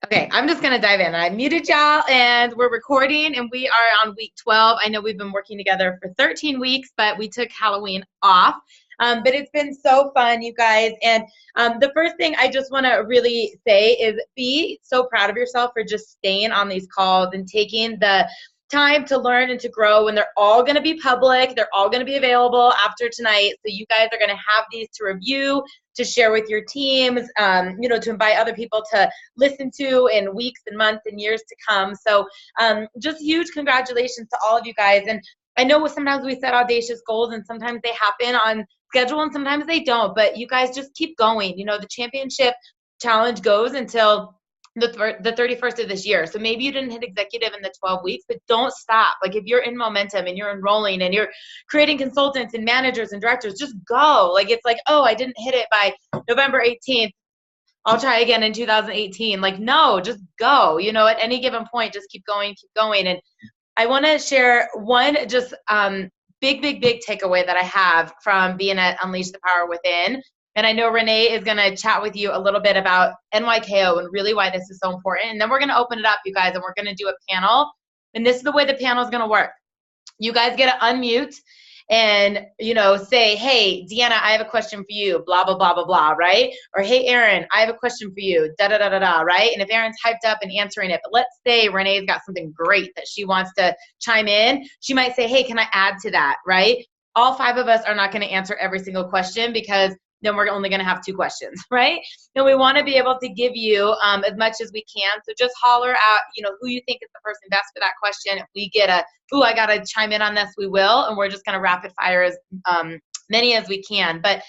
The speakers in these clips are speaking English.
Okay, I'm just gonna dive in. I muted y'all and we're recording and we are on week 12. I know we've been working together for 13 weeks, but we took Halloween off. But it's been so fun, you guys. And the first thing I just want to really say is be so proud of yourself for just staying on these calls and taking the time to learn and to grow. And they're all going to be public. They're all going to be available after tonight. So you guys are going to have these to review, to share with your teams, to invite other people to listen to in weeks and months and years to come. So just huge congratulations to all of you guys. And I know sometimes we set audacious goals and sometimes they happen on schedule and sometimes they don't, but you guys just keep going. The championship challenge goes until the 31st of this year. So maybe you didn't hit executive in the 12 weeks, but don't stop. Like if you're in momentum and you're enrolling and you're creating consultants and managers and directors, just go. Like it's like, oh, I didn't hit it by November 18th. I'll try again in 2018. Like, no, just go. At any given point, just keep going. And I want to share one just big takeaway that I have from being at Unleash the Power Within. And I know Renee is going to chat with you a little bit about NYKO and really why this is so important. And then we're going to open it up, you guys, and we're going to do a panel. And this is the way the panel is going to work. You guys get to unmute and, say, hey, Deanna, I have a question for you, blah, blah, blah, blah, blah, right? Or, hey, Aaron, I have a question for you, da, da, da, da, da, right? And if Aaron's hyped up and answering it, but let's say Renee's got something great that she wants to chime in, she might say, hey, can I add to that, right? All 5 of us are not going to answer every single question because then we're only going to have 2 questions, right? And we want to be able to give you as much as we can. So just holler out, who you think is the person best for that question. If we get I got to chime in on this, we will. And we're just going to rapid fire as many as we can. But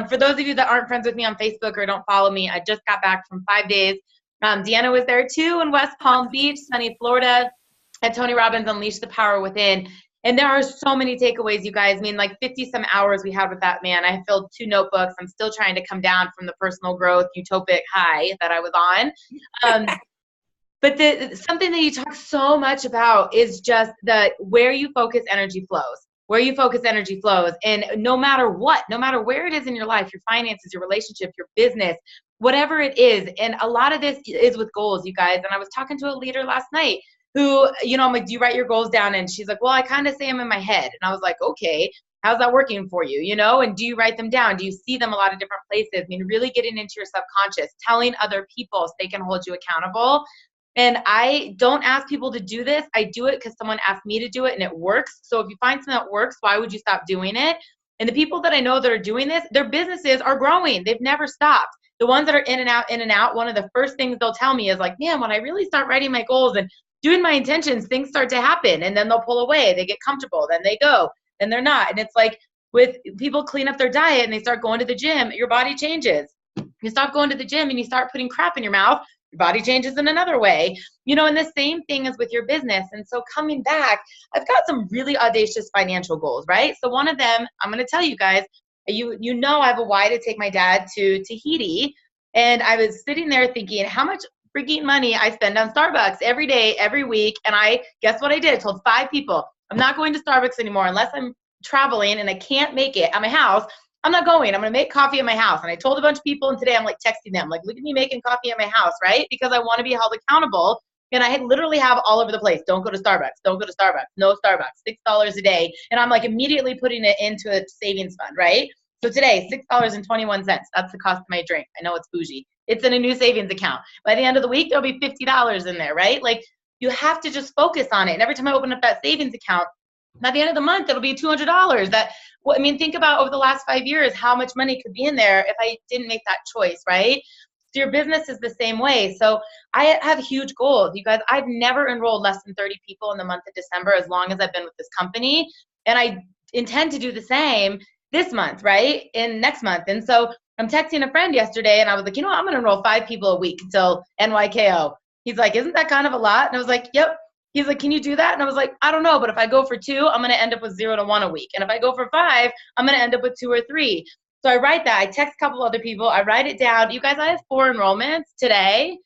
for those of you that aren't friends with me on Facebook or don't follow me, I just got back from 5 days. Deanna was there too in West Palm Beach, sunny Florida, at Tony Robbins Unleash the Power Within. And there are so many takeaways, you guys. I mean, like 50 some hours we had with that man. I filled 2 notebooks. I'm still trying to come down from the personal growth utopic high that I was on. But something that you talk so much about is just where you focus, energy flows. Where you focus, energy flows. And no matter what, no matter where it is in your life, your finances, your relationship, your business, whatever it is. And a lot of this is with goals, you guys. And I was talking to a leader last night who, I'm like, do you write your goals down? And she's like, well, I kind of say them in my head. And I was like, okay, how's that working for you? And do you write them down? Do you see them a lot of different places? I mean, really getting into your subconscious, telling other people so they can hold you accountable. And I don't ask people to do this. I do it because someone asked me to do it and it works. So if you find something that works, why would you stop doing it? And the people that I know that are doing this, their businesses are growing. They've never stopped. The ones that are in and out, one of the first things they'll tell me is like, man, when I really start writing my goals and doing my intentions, things start to happen. And then they'll pull away. They get comfortable. Then they go. Then they're not. And it's like with people clean up their diet and they start going to the gym, your body changes. You stop going to the gym and you start putting crap in your mouth, your body changes in another way, and the same thing is with your business. And so coming back, I've got some really audacious financial goals, right? So one of them, I'm going to tell you guys, I have a why to take my dad to Tahiti. And I was sitting there thinking how much freaking money I spend on Starbucks every day, every week. And guess what I did? I told 5 people, I'm not going to Starbucks anymore unless I'm traveling and I can't make it at my house. I'm not going. I'm going to make coffee at my house. And I told a bunch of people, and today I'm like texting them, like, look at me making coffee at my house, right? Because I want to be held accountable. And I literally have all over the place. Don't go to Starbucks. Don't go to Starbucks. No Starbucks. $6 a day. And I'm like immediately putting it into a savings fund, right? So today, $6.21. That's the cost of my drink. I know it's bougie. It's in a new savings account. By the end of the week, there'll be $50 in there, right? Like you have to just focus on it. And every time I open up that savings account, by the end of the month, it'll be $200. Think about over the last 5 years, how much money could be in there if I didn't make that choice, right? So your business is the same way. So I have huge goals. You guys, I've never enrolled less than 30 people in the month of December as long as I've been with this company. And I intend to do the same this month, right? And next month. And so I'm texting a friend yesterday and I was like, I'm going to enroll 5 people a week until NYKO. He's like, isn't that kind of a lot? And I was like, yep. He's like, can you do that? And I was like, I don't know, but if I go for 2, I'm going to end up with 0 to 1 a week. And if I go for 5, I'm going to end up with 2 or 3. So I write that. I text a couple other people. I write it down. You guys, I have 4 enrollments today.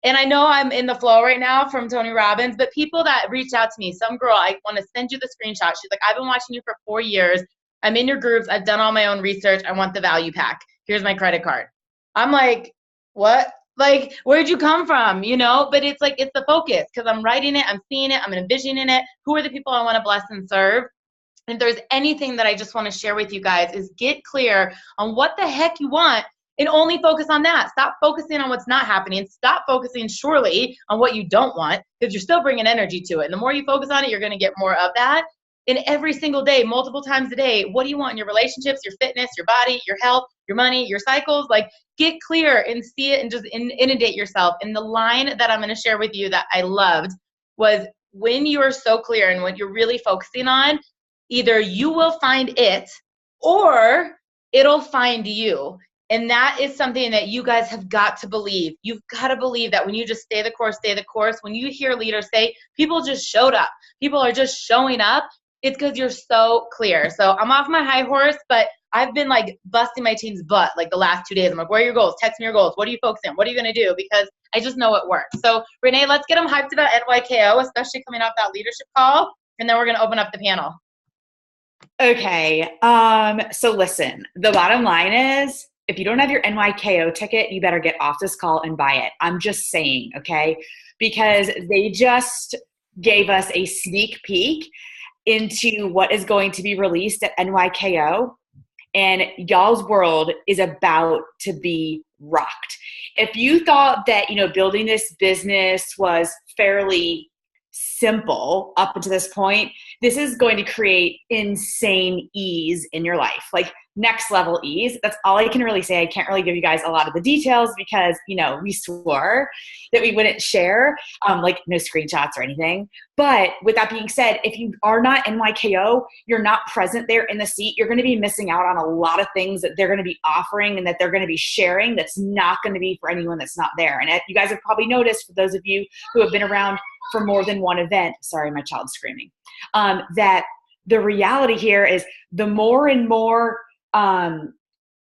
And I know I'm in the flow right now from Tony Robbins, but people that reach out to me, some girl, I want to send you the screenshot. She's like, I've been watching you for 4 years. I'm in your groups. I've done all my own research. I want the value pack. Here's my credit card. I'm like, what? Like, where'd you come from? You know, but it's like, it's the focus because I'm writing it, I'm seeing it, I'm envisioning it. Who are the people I want to bless and serve? And if there's anything that I just want to share with you guys is get clear on what the heck you want and only focus on that. Stop focusing on what's not happening. Stop focusing surely on what you don't want because you're still bringing energy to it. And the more you focus on it, you're going to get more of that. And every single day, multiple times a day, what do you want in your relationships, your fitness, your body, your health, your money, your cycles? Like, get clear and see it and just inundate yourself. And the line that I'm going to share with you that I loved was, when you are so clear and what you're really focusing on, either you will find it or it'll find you. And that is something that you guys have got to believe. You've got to believe that when you just stay the course, when you hear leaders say, people just showed up, people are just showing up, it's because you're so clear. So I'm off my high horse, but I've been like busting my team's butt like the last 2 days. I'm like, where are your goals? Text me your goals. What are you focusing on? What are you going to do? Because I just know it works. So Renee, let's get them hyped about NYKO, especially coming off that leadership call. And then we're going to open up the panel. Okay. So listen, the bottom line is, if you don't have your NYKO ticket, you better get off this call and buy it. I'm just saying, okay? Because they just gave us a sneak peek into what is going to be released at NYKO, and y'all's world is about to be rocked. If you thought that, building this business was fairly simple up until this point, this is going to create insane ease in your life, like next level ease. That's all I can really say. I can't really give you guys a lot of the details because, we swore that we wouldn't share, like no screenshots or anything. But with that being said, if you are not NYKO, you're not present there in the seat, you're going to be missing out on a lot of things that they're going to be offering and that they're going to be sharing that's not going to be for anyone that's not there. And you guys have probably noticed, for those of you who have been around for more than one event, sorry, my child's screaming, that the reality here is the more and more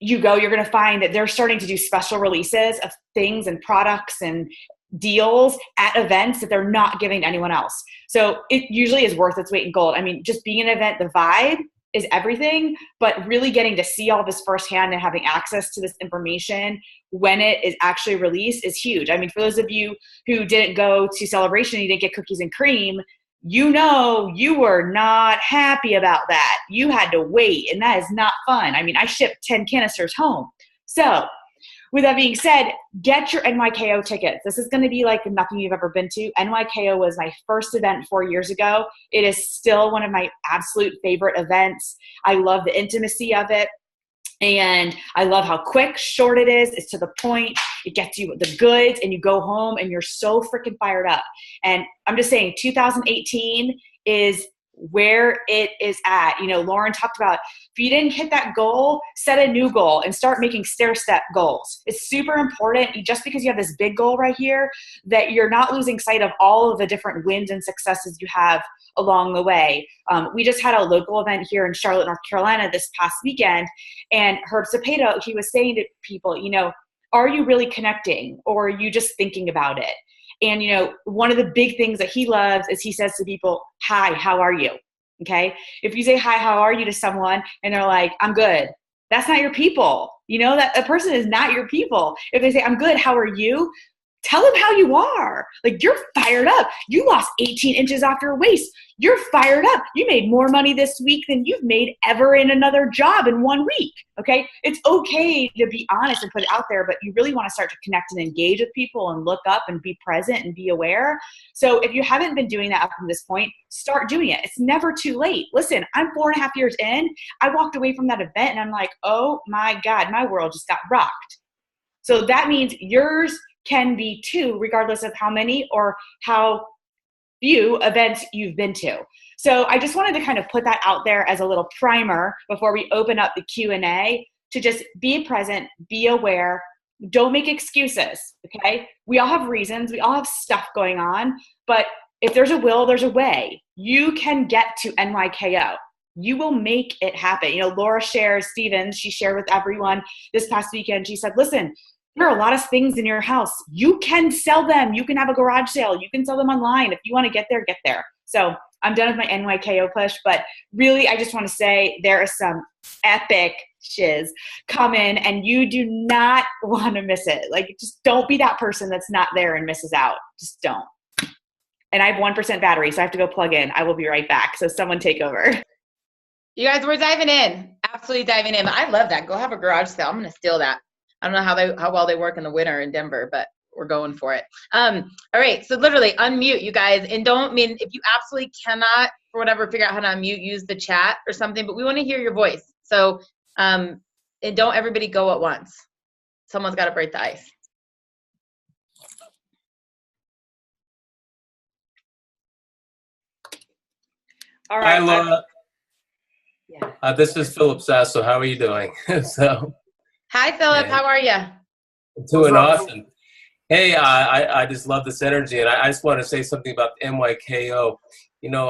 you go, you're going to find that they're starting to do special releases of things and products and deals at events that they're not giving to anyone else. So it usually is worth its weight in gold. I mean, just being an event, the vibe is everything, but really getting to see all this firsthand and having access to this information when it is actually released is huge. I mean, for those of you who didn't go to Celebration, you didn't get cookies and cream, you were not happy about that. You had to wait, and that is not fun. I mean, I shipped 10 canisters home. So with that being said, get your NYKO tickets. This is going to be like nothing you've ever been to. NYKO was my first event 4 years ago. It is still one of my absolute favorite events. I love the intimacy of it. And I love how quick, short it is. It's to the point. It gets you the goods and you go home and you're so freaking fired up. And I'm just saying 2018 is where it is at. Lauren talked about, if you didn't hit that goal, set a new goal and start making stair-step goals. It's super important, just because you have this big goal right here, that you're not losing sight of all of the different wins and successes you have along the way. We just had a local event here in Charlotte, North Carolina this past weekend, and Herb Cepeda, he was saying to people, are you really connecting, or are you just thinking about it? And, one of the big things that he loves is he says to people, hi, how are you? Okay. If you say, hi, how are you to someone and they're like, I'm good, that's not your people. That person is not your people. If they say, I'm good, how are you? Tell them how you are. Like, you're fired up. You lost 18 inches off your waist. You're fired up. You made more money this week than you've made ever in another job in 1 week. Okay. It's okay to be honest and put it out there, but you really want to start to connect and engage with people and look up and be present and be aware. So if you haven't been doing that up to this point, start doing it. It's never too late. Listen, I'm 4.5 years in. I walked away from that event and I'm like, oh my God, my world just got rocked. So that means yours can be too, regardless of how many or how few events you've been to. So I just wanted to kind of put that out there as a little primer before we open up the Q&A, to just be present, be aware, don't make excuses, okay? We all have reasons, we all have stuff going on, but if there's a will, there's a way. You can get to NYKO. You will make it happen. Laura Stevens, she shared with everyone this past weekend, she said, listen, there are a lot of things in your house. You can sell them. You can have a garage sale. You can sell them online. If you want to get there, get there. So I'm done with my NYKO push, but really I just want to say there is some epic shiz come in, and you do not want to miss it. Like, just don't be that person that's not there and misses out. Just don't. And I have 1% battery, so I have to go plug in. I will be right back. So someone take over. You guys, we're diving in. Absolutely diving in. I love that. Go have a garage sale. I'm going to steal that. I don't know how well they work in the winter in Denver, but we're going for it. All right. So literally unmute, you guys. And if you absolutely cannot, for whatever, figure out how to unmute, use the chat or something, but we want to hear your voice. So, and don't everybody go at once. Someone's got to break the ice. All right. Hi, Laura. Yeah. This is Philip Sasso. How are you doing? Hi, Philip. How are you? I'm doing awesome. Hey, I just love this energy, and I just want to say something about the NYKO. You know,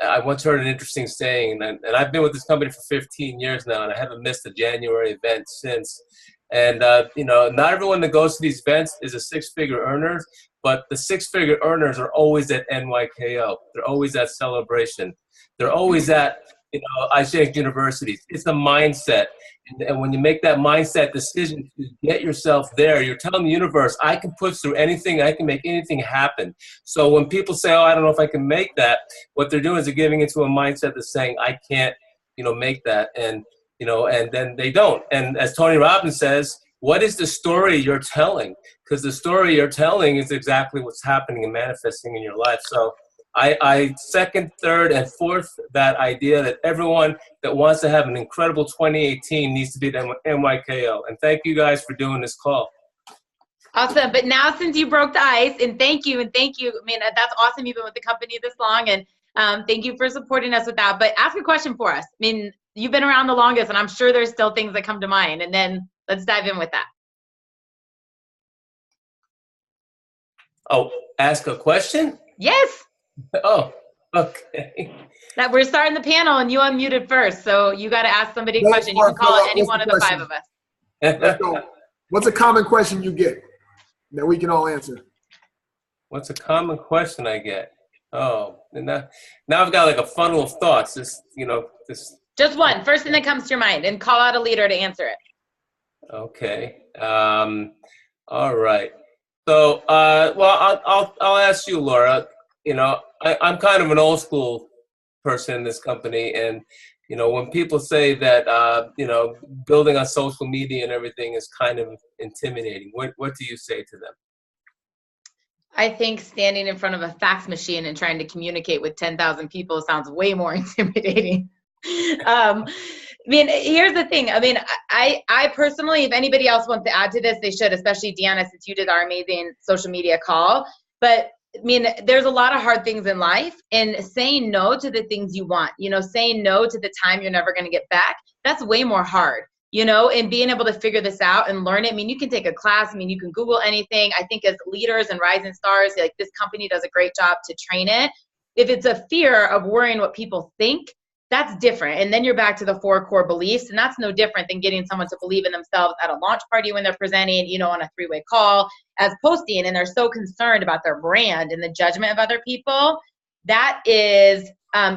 I once heard an interesting saying, and I've been with this company for 15 years now, and I haven't missed a January event since. And, you know, not everyone that goes to these events is a six-figure earner, but the six-figure earners are always at NYKO. They're always at Celebration. They're always at, you know, Isaac Universities. It's a mindset. And when you make that mindset decision to get yourself there, you're telling the universe, I can push through anything. I can make anything happen. So when people say, oh, I don't know if I can make that, what they're doing is they're giving into a mindset that's saying, I can't, you know, make that. And, you know, and then they don't. And as Tony Robbins says, what is the story you're telling? Because the story you're telling is exactly what's happening and manifesting in your life. So I second, third, and fourth that idea that everyone that wants to have an incredible 2018 needs to be at NYKO. And thank you guys for doing this call. Awesome. But now since you broke the ice, and thank you. I mean, that's awesome. You've been with the company this long, and thank you for supporting us with that. But ask a question for us. I mean, you've been around the longest, and I'm sure there's still things that come to mind. And then let's dive in with that. Oh, ask a question? Yes. Oh, okay. That we're starting the panel, and you unmuted first, so you got to ask somebody a question. You can call any one of the five of us. Let's go. What's a common question you get that we can all answer? What's a common question I get? Oh, and now I've got like a funnel of thoughts. Just one. First thing that comes to your mind, and call out a leader to answer it. Okay. All right. So, well, I'll ask you, Laura. You know, I'm kind of an old school person in this company, and you know, when people say that you know, building on social media and everything is kind of intimidating, what do you say to them? I think standing in front of a fax machine and trying to communicate with 10,000 people sounds way more intimidating. I mean, here's the thing. I mean, I personally, if anybody else wants to add to this, they should, especially Deanna, since you did our amazing social media call. But I mean, there's a lot of hard things in life, and saying no to the things you want, you know, saying no to the time you're never going to get back, that's way more hard, you know, and being able to figure this out and learn it. I mean, you can take a class. I mean, you can Google anything. I think as leaders and rising stars, like this company does a great job to train it. If it's a fear of worrying what people think, that's different. And then you're back to the 4 core beliefs. And that's no different than getting someone to believe in themselves at a launch party when they're presenting, you know, on a 3-way call, as posting, and they're so concerned about their brand and the judgment of other people. That is,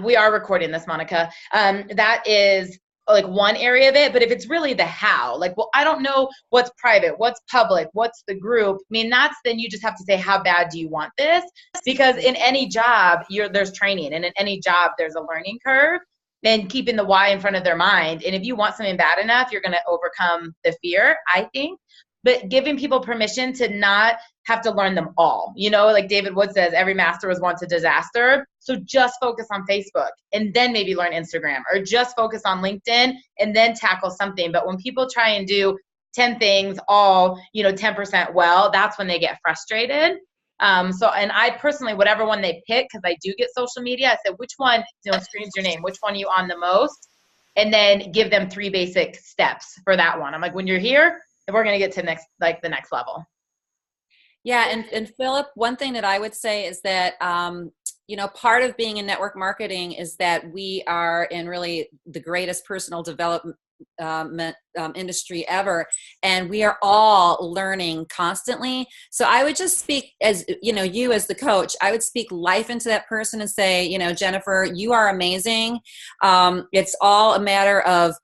we are recording this, Monica. That is like one area of it. But if it's really the how, like, well, I don't know what's private, what's public, what's the group. I mean, then you just have to say, how bad do you want this? Because in any job, there's training, and in any job, there's a learning curve. And keeping the why in front of their mind. And if you want something bad enough, you're going to overcome the fear, I think. But giving people permission to not have to learn them all. You know, like David Wood says, every master was once a disaster. So just focus on Facebook and then maybe learn Instagram, or just focus on LinkedIn and then tackle something. But when people try and do 10 things all, you know, 10% well, that's when they get frustrated. And I personally, whatever one they pick, because I do get social media, I said, which one, you know, screams your name? Which one are you on the most? And then give them 3 basic steps for that one. I'm like, when you're here, we're going to get to the next level. Yeah. And Philip, one thing that I would say is that, you know, part of being in network marketing is that we are in really the greatest personal development industry ever, and we are all learning constantly. So I would just speak, as you as the coach, I would speak life into that person and say, Jennifer, you are amazing. It's all a matter of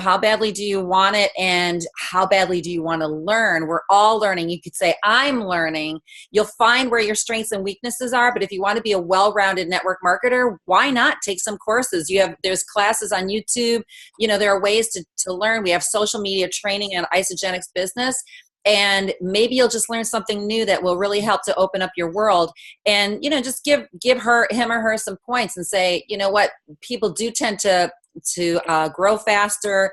how badly do you want it, and how badly do you want to learn. We're all learning. You could say, I'm learning. You'll find where your strengths and weaknesses are, but if you want to be a well-rounded network marketer, why not take some courses? There's classes on YouTube. There are ways to learn. We have social media training on Isagenix Business, and maybe you'll just learn something new that will really help to open up your world. And just give him or her some points and say, what, people do tend to grow faster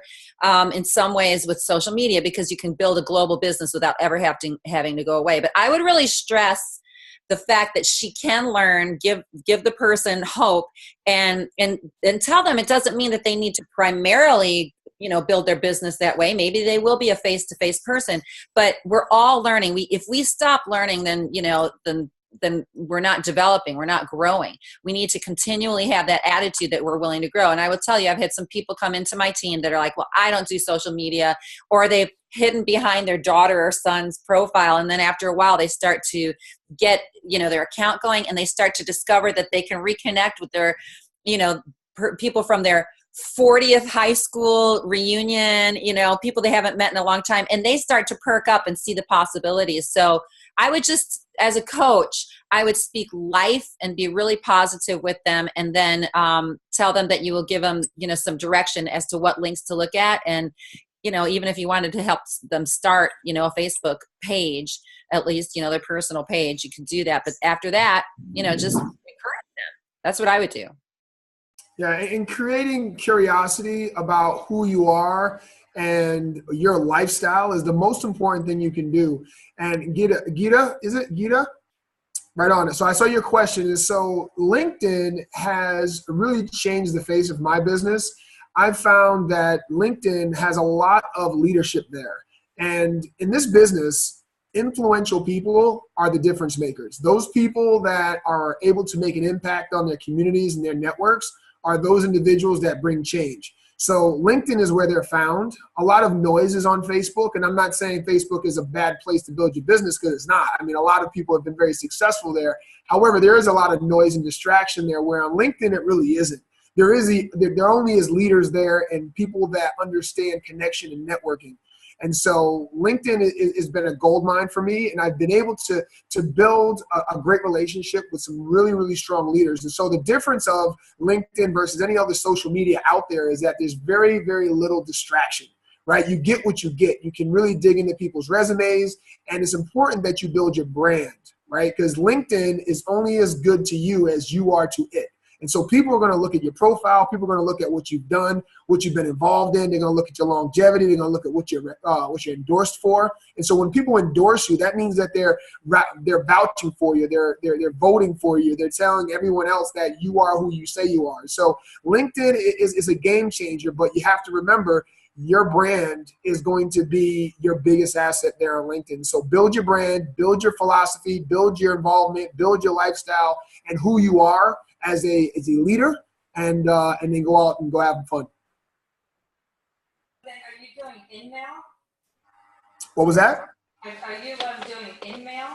in some ways with social media, because you can build a global business without ever having to go away. But I would really stress the fact that she can learn, give the person hope, and tell them it doesn't mean that they need to primarily build their business that way. Maybe they will be a face-to-face person, but we're all learning. If we stop learning, then we're not developing, we're not growing. We need to continually have that attitude that we're willing to grow. And I will tell you, I've had some people come into my team that are like, well, I don't do social media, or they've hidden behind their daughter or son's profile. And then after a while, they start to get, their account going, and they start to discover that they can reconnect with their, people from their 40th high school reunion, people they haven't met in a long time, and they start to perk up and see the possibilities. So I would just, as a coach, I would speak life and be really positive with them, and then tell them that you will give them, some direction as to what links to look at. And, even if you wanted to help them start, a Facebook page, at least, their personal page, you can do that. But after that, just encourage them. That's what I would do. Yeah, and creating curiosity about who you are and your lifestyle is the most important thing you can do. And Gita, is it Gita? Right on it. So I saw your question is, so LinkedIn has really changed the face of my business. I've found that LinkedIn has a lot of leadership there. And in this business, influential people are the difference makers. Those people that are able to make an impact on their communities and their networks are those individuals that bring change. So LinkedIn is where they're found. A lot of noise is on Facebook, and I'm not saying Facebook is a bad place to build your business, because it's not. I mean, a lot of people have been very successful there. However, there is a lot of noise and distraction there, where on LinkedIn it really isn't. There only is leaders there and people that understand connection and networking. And so LinkedIn has been a gold mine for me, and I've been able to build a great relationship with some really, really strong leaders. And so the difference of LinkedIn versus any other social media out there is that there's very, very little distraction, right? You get what you get. You can really dig into people's resumes, and it's important that you build your brand, right? Because LinkedIn is only as good to you as you are to it. And so people are going to look at your profile. People are going to look at what you've done, what you've been involved in. They're going to look at your longevity. They're going to look at what you're endorsed for. And so when people endorse you, that means that they're vouching for you. They're voting for you. They're telling everyone else that you are who you say you are. So LinkedIn is a game changer, but you have to remember your brand is going to be your biggest asset there on LinkedIn. So build your brand, build your philosophy, build your involvement, build your lifestyle and who you are as a leader, and then go out and go have fun. Then are you doing in-mail? What was that? Are you doing in-mail?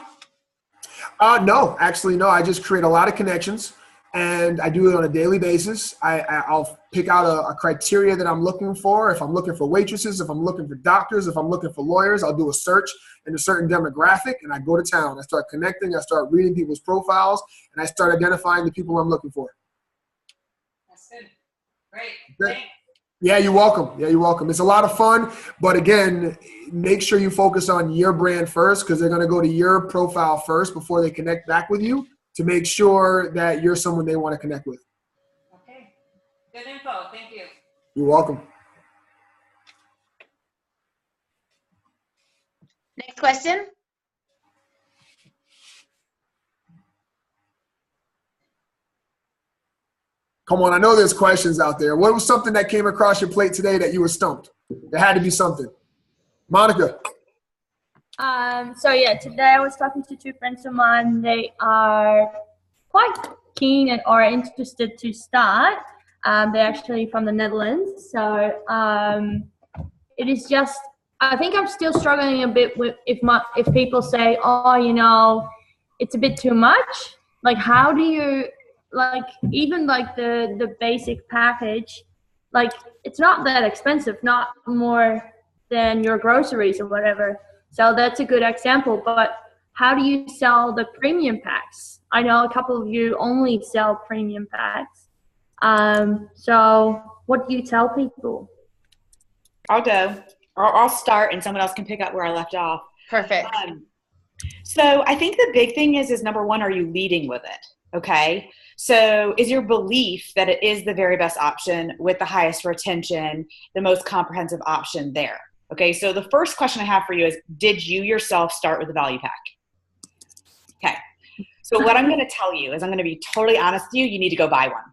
No, actually, no. I just create a lot of connections, and I do it on a daily basis. I'll pick out a criteria that I'm looking for. If I'm looking for waitresses, if I'm looking for doctors, if I'm looking for lawyers, I'll do a search in a certain demographic, and I go to town. I start connecting. I start reading people's profiles, and I start identifying the people I'm looking for. That's good. Great. Thanks. Yeah, you're welcome. Yeah, you're welcome. It's a lot of fun, but again, make sure you focus on your brand first, because they're going to go to your profile first before they connect back with you, to make sure that you're someone they want to connect with. Okay. Good info. Thank you. You're welcome. Next question. Come on, I know there's questions out there. What was something that came across your plate today that you were stumped? There had to be something. Monica. So yeah, today I was talking to two friends of mine. They are quite keen and are interested to start. They're actually from the Netherlands. So it is just, I think I'm still struggling a bit with if people say, oh, you know, it's a bit too much. Like, how do you, like, even like the basic package, like, it's not that expensive, not more than your groceries or whatever. So that's a good example. But how do you sell the premium packs? I know a couple of you only sell premium packs. So what do you tell people? I'll go. I'll start and someone else can pick up where I left off. Perfect. So I think the big thing is number one, are you leading with it? Okay. So is your belief that it is the very best option with the highest retention, the most comprehensive option there? Okay. So the first question I have for you is, did you yourself start with a value pack? Okay. So what I'm going to tell you is, I'm going to be totally honest with you. You need to go buy one.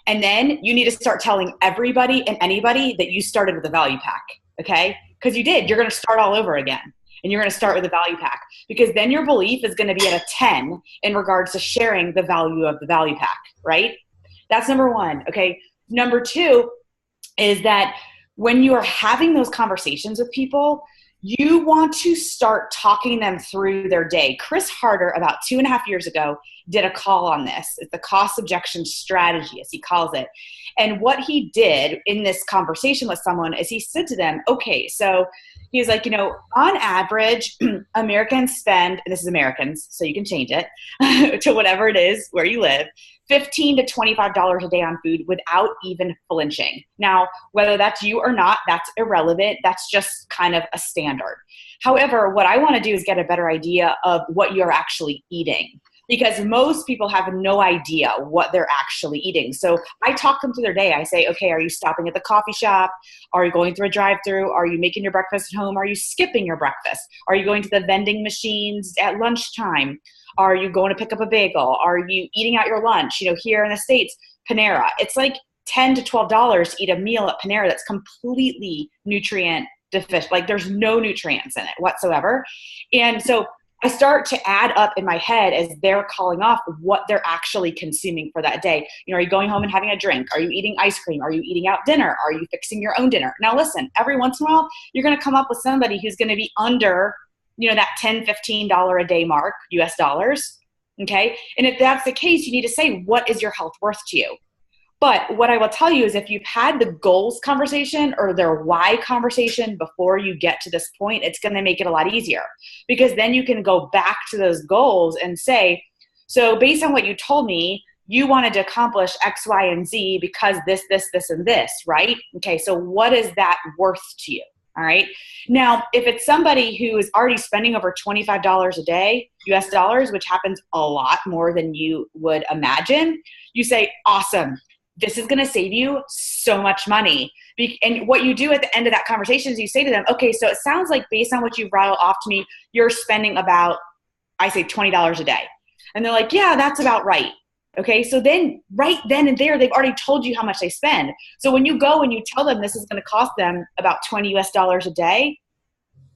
And then you need to start telling everybody and anybody that you started with a value pack. Okay. Because you did. You're going to start all over again. And you're going to start with a value pack, because then your belief is going to be at a 10 in regards to sharing the value of the value pack, right? That's number one. Okay. Number two is that when you are having those conversations with people, you want to start talking them through their day. Chris Harder, about 2.5 years ago, did a call on this. It's the cost objection strategy, as he calls it. And what he did in this conversation with someone is he said to them, okay, so he was like, you know, on average, Americans spend, and this is Americans, so you can change it to whatever it is where you live, $15 to $25 a day on food without even flinching. Now, whether that's you or not, that's irrelevant. That's just kind of a standard. However, what I want to do is get a better idea of what you're actually eating, because most people have no idea what they're actually eating. So I talk them through their day. I say, okay, are you stopping at the coffee shop? Are you going through a drive-through? Are you making your breakfast at home? Are you skipping your breakfast? Are you going to the vending machines at lunchtime? Are you going to pick up a bagel? Are you eating out your lunch? You know, here in the States, Panera, it's like $10 to $12 to eat a meal at Panera that's completely nutrient deficient. Like, there's no nutrients in it whatsoever. And so I start to add up in my head as they're calling off what they're actually consuming for that day. You know, are you going home and having a drink? Are you eating ice cream? Are you eating out dinner? Are you fixing your own dinner? Now listen, every once in a while, you're going to come up with somebody who's going to be under, you know, that $10, $15 a day mark, US dollars. Okay. And if that's the case, you need to say, what is your health worth to you? But what I will tell you is, if you've had the goals conversation or their why conversation before you get to this point, it's going to make it a lot easier, because then you can go back to those goals and say, so based on what you told me, you wanted to accomplish X, Y, and Z because this, and this, right? Okay, so what is that worth to you? All right. Now, if it's somebody who is already spending over $25 a day, US dollars, which happens a lot more than you would imagine, you say, awesome. This is going to save you so much money. And what you do at the end of that conversation is you say to them, okay, so it sounds like based on what you've rattled off to me, you're spending about, I say $20 a day. And they're like, yeah, that's about right. Okay, so then right then and there, they've already told you how much they spend. So when you go and you tell them this is going to cost them about $20 US a day,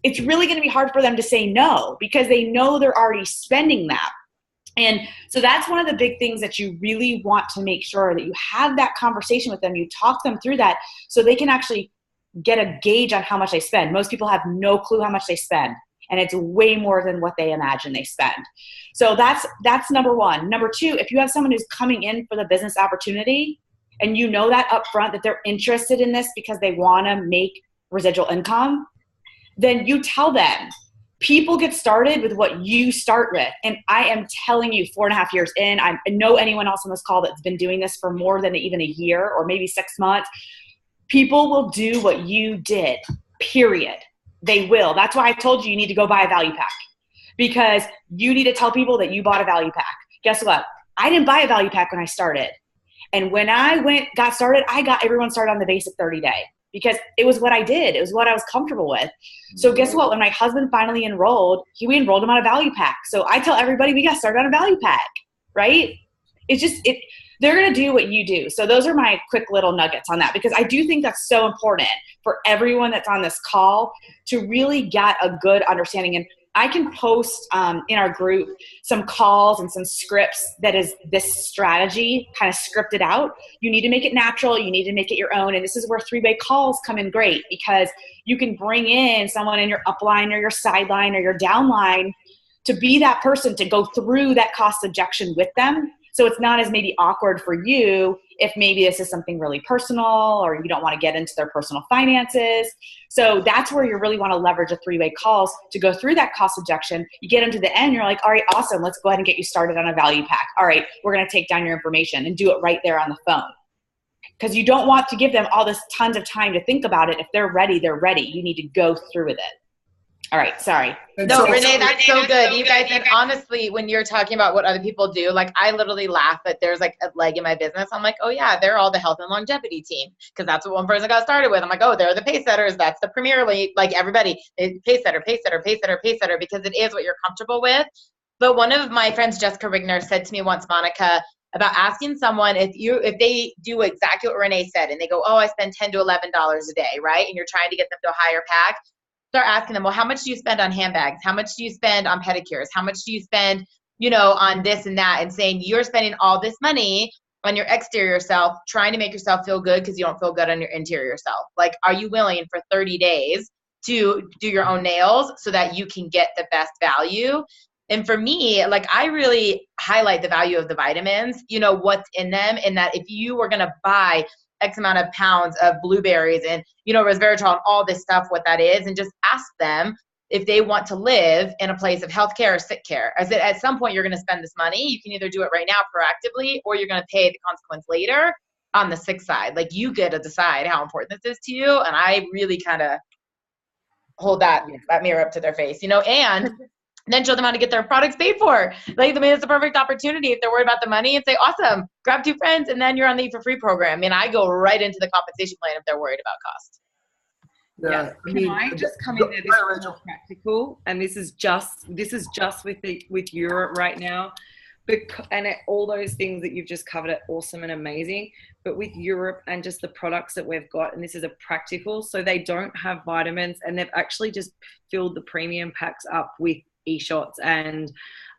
it's really going to be hard for them to say no, because they know they're already spending that. And so that's one of the big things that you really want to make sure that you have that conversation with them. You talk them through that so they can actually get a gauge on how much they spend. Most people have no clue how much they spend, and it's way more than what they imagine they spend. So that's number one. Number two, if you have someone who's coming in for the business opportunity and you know that up front that they're interested in this because they want to make residual income, then you tell them, people get started with what you start with. And I am telling you, 4.5 years in, I know anyone else on this call that's been doing this for more than even a year or maybe 6 months, people will do what you did, period. They will. That's why I told you need to go buy a value pack, because you need to tell people that you bought a value pack. Guess what? I didn't buy a value pack when I started. And when I got started, I got everyone started on the basic 30-day. Because it was what I did. It was what I was comfortable with. So guess what? When my husband finally enrolled, we enrolled him on a value pack. So I tell everybody we got started on a value pack, right? It's just, they're going to do what you do. So those are my quick little nuggets on that, because I do think that's so important for everyone that's on this call to really get a good understanding. I can post in our group some calls and some scripts that is this strategy kind of scripted out. You need to make it natural. You need to make it your own. And this is where three-way calls come in great, because you can bring in someone in your upline or your sideline or your downline to be that person to go through that cost objection with them. So it's not as maybe awkward for you if maybe this is something really personal or you don't want to get into their personal finances. So that's where you really want to leverage a three-way calls to go through that cost objection. You get them to the end, you're like, all right, awesome. Let's go ahead and get you started on a value pack. All right, we're going to take down your information and do it right there on the phone. Because you don't want to give them all this tons of time to think about it. If they're ready, they're ready. You need to go through with it. All right, sorry. No, Renee, that's so good. You guys, and honestly, when you're talking about what other people do, like I literally laugh that there's like a leg in my business. I'm like, oh yeah, they're all the health and longevity team, because that's what one person got started with. I'm like, oh, they're the pace setters. That's the Premier League. Like everybody, pace setter, pace setter, pace setter, pace setter, because it is what you're comfortable with. But one of my friends, Jessica Rigner, said to me once, Monica, about asking someone if they do exactly what Renee said, and they go, oh, I spend $10 to $11 a day, right? And you're trying to get them to a higher pack. Start asking them, well, how much do you spend on handbags? How much do you spend on pedicures? How much do you spend, on this and that? And saying you're spending all this money on your exterior self, trying to make yourself feel good because you don't feel good on your interior self. Like, are you willing for 30 days to do your own nails so that you can get the best value? And for me, like, I really highlight the value of the vitamins, what's in them, and that if you were going to buy X amount of pounds of blueberries and, resveratrol and all this stuff, what that is, and just ask them if they want to live in a place of healthcare or sick care. As at some point you're going to spend this money. You can either do it right now proactively, or you're going to pay the consequence later on the sick side. Like, you get to decide how important this is to you. And I really kind of hold that mirror up to their face, and then show them how to get their products paid for. Like, I mean, it's a perfect opportunity if they're worried about the money, and say, awesome, grab 2 friends, and then you're on the Eat for Free program. I mean, I go right into the compensation plan if they're worried about cost. Yeah. Can I just come in there? This is more practical, and this is just with Europe right now. All those things that you've just covered are awesome and amazing. But with Europe and just the products that we've got, and this is a practical, so they don't have vitamins, and they've actually just filled the premium packs up with e-shots and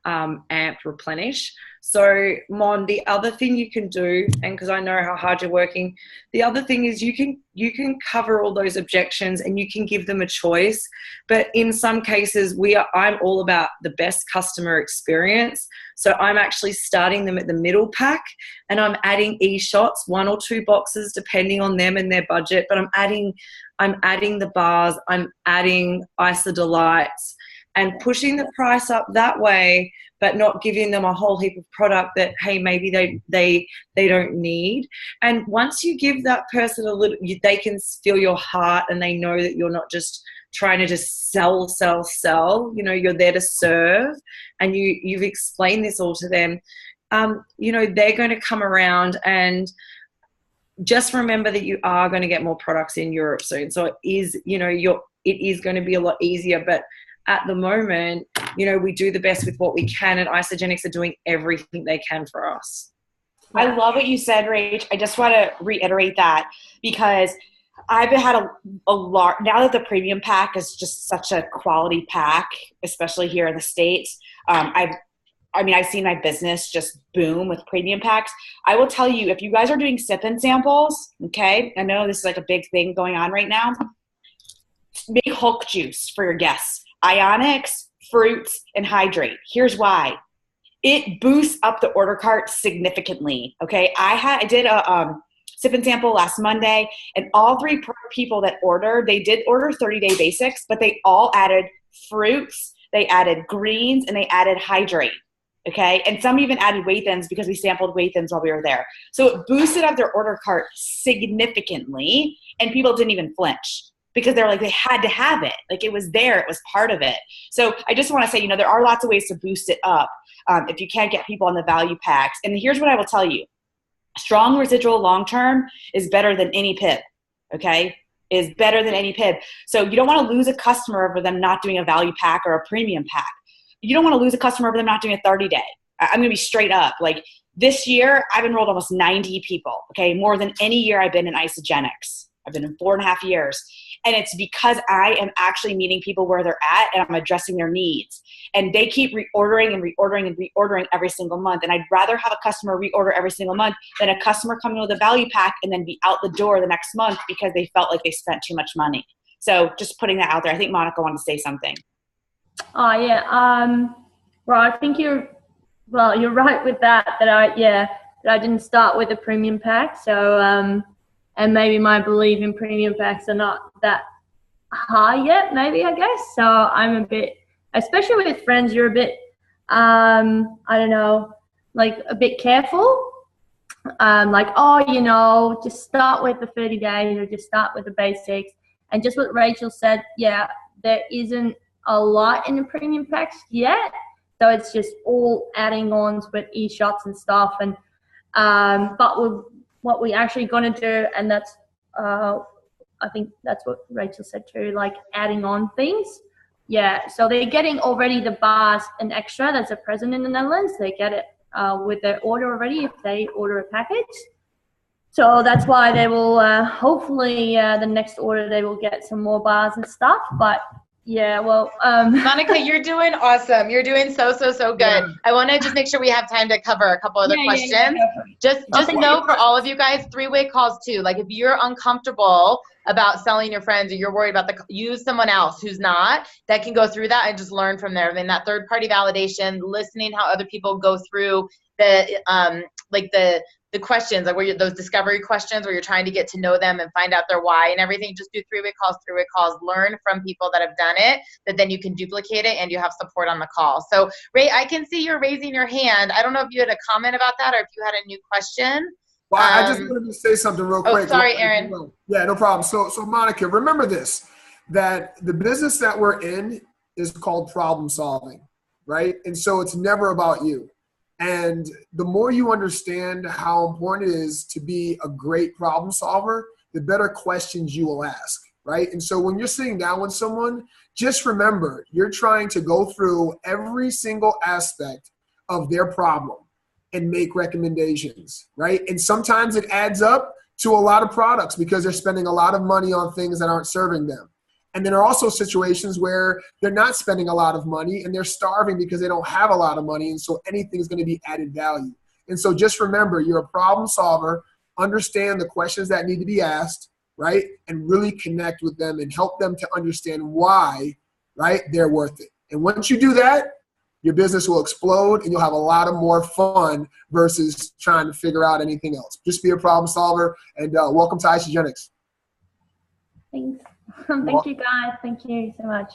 Amp Replenish. So Mon, the other thing you can do, and because I know how hard you're working, the other thing is you can cover all those objections and you can give them a choice. But in some cases I'm all about the best customer experience. So I'm actually starting them at the middle pack, and I'm adding e-shots, 1 or 2 boxes depending on them and their budget. But I'm adding the bars, I'm adding Isodelites, and pushing the price up that way, but not giving them a whole heap of product that, hey, maybe they don't need. And once you give that person a little, they can feel your heart, and they know that you're not just trying to just sell. You're there to serve, and you've explained this all to them. They're going to come around, and just remember that you are going to get more products in Europe soon. So it is going to be a lot easier, but at the moment, we do the best with what we can, and Isagenix are doing everything they can for us. I love what you said, Rach. I just want to reiterate that, because I've had a lot, now that the premium pack is just such a quality pack, especially here in the States. I've seen my business just boom with premium packs. I will tell you, if you guys are doing sip-in samples, okay, I know this is like a big thing going on right now, make Hulk juice for your guests. Ionics, fruits, and hydrate. Here's why. It boosts up the order cart significantly. Okay, I did a sip and sample last Monday, and all 3 people that ordered, they did order 30-day basics, but they all added fruits, they added greens, and they added hydrate. Okay, and some even added Wathens because we sampled Wathens while we were there. So it boosted up their order cart significantly, and people didn't even flinch, because they're like, they had to have it. Like, it was there, it was part of it. So I just want to say, there are lots of ways to boost it up if you can't get people on the value packs. And here's what I will tell you. Strong residual long-term is better than any PIB, okay? Is better than any PIB. So you don't want to lose a customer over them not doing a value pack or a premium pack. You don't want to lose a customer over them not doing a 30-day. I'm going to be straight up. Like, this year, I've enrolled almost 90 people, okay? More than any year I've been in Isagenix. I've been in 4.5 years. And it's because I am actually meeting people where they're at and I'm addressing their needs. And they keep reordering and reordering and reordering every single month. And I'd rather have a customer reorder every single month than a customer come in with a value pack and then be out the door the next month because they felt like they spent too much money. So just putting that out there. I think Monica wanted to say something. Oh yeah. Well, I think you're right with that I didn't start with a premium pack. So and maybe my belief in premium packs are not that high yet, maybe, I guess. So I'm a bit, especially with friends, you're a bit I don't know, like a bit careful. Like, oh, just start with the 30 days or just start with the basics. And just what Rachel said, yeah, there isn't a lot in the premium packs yet. So it's just all adding ons with e-shots and stuff. And but what we actually going to do, and that's I think that's what Rachel said too, like adding on things. Yeah, so they're getting already the bars an extra. That's a present in the Netherlands. They get it with their order already if they order a package. So that's why they will hopefully the next order they will get some more bars and stuff. But yeah, well, Monica, you're doing awesome. You're doing so good. Yeah. I want to just make sure we have time to cover a couple other questions. Just know for all of you guys, 3-way calls too. Like if you're uncomfortable about selling your friends or you're worried about use someone else who's not, that can go through that and just learn from there. I mean, that third party validation, listening how other people go through the questions, like where those discovery questions where you're trying to get to know them and find out their why and everything. Just do 3-way calls, learn from people that have done it, that then you can duplicate it and you have support on the call. So Ray, I can see you're raising your hand. I don't know if you had a comment about that or if you had a new question. Well, I just wanted to say something real quick. Oh, sorry, Aaron. Yeah, no problem. So Monica, remember this, that the business that we're in is called problem solving, right? And so it's never about you. And the more you understand how important it is to be a great problem solver, the better questions you will ask, right? And so when you're sitting down with someone, just remember, you're trying to go through every single aspect of their problem and make recommendations, right? And sometimes it adds up to a lot of products because they're spending a lot of money on things that aren't serving them. And then there are also situations where they're not spending a lot of money and they're starving because they don't have a lot of money. And so anything's going to be added value. And so just remember, you're a problem solver, understand the questions that need to be asked, right? And really connect with them and help them to understand why, right, they're worth it. And once you do that, your business will explode and you'll have a lot of more fun versus trying to figure out anything else. Just be a problem solver, and welcome to Isagenix. Thanks. Thank you, guys. Thank you so much.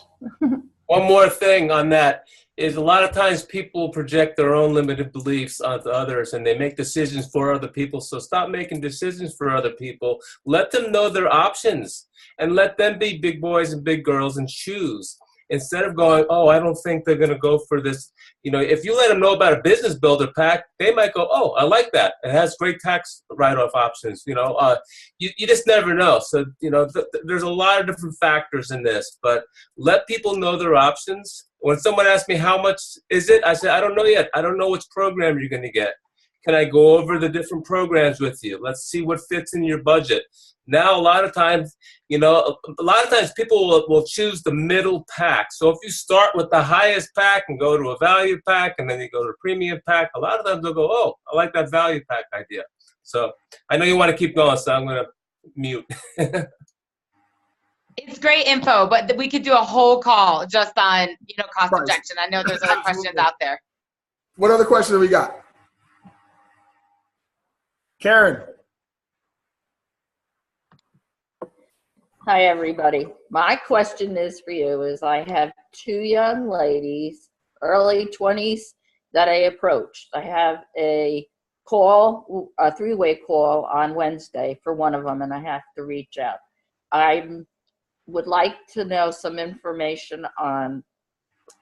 One more thing on that is a lot of times people project their own limited beliefs onto others and they make decisions for other people. So stop making decisions for other people. Let them know their options and let them be big boys and big girls and choose. Instead of going, oh, I don't think they're going to go for this. You know, if you let them know about a business builder pack, they might go, oh, I like that. It has great tax write-off options. You know, you just never know. So, you know, there's a lot of different factors in this, but let people know their options. When someone asks me how much is it, I say, I don't know yet. I don't know which program you're going to get. Can I go over the different programs with you? Let's see what fits in your budget. Now, a lot of times, you know, people will choose the middle pack. So if you start with the highest pack and go to a value pack and then you go to a premium pack, a lot of times they'll go, oh, I like that value pack idea. So I know you want to keep going, so I'm going to mute. It's great info, but we could do a whole call just on, you know, cost objection. I know there's other questions out there. What other questions have we got? Karen. Hi, everybody. My question is for you is I have 2 young ladies, early 20s, that I approached. I have a 3-way call on Wednesday for one of them, and I have to reach out. I would like to know some information on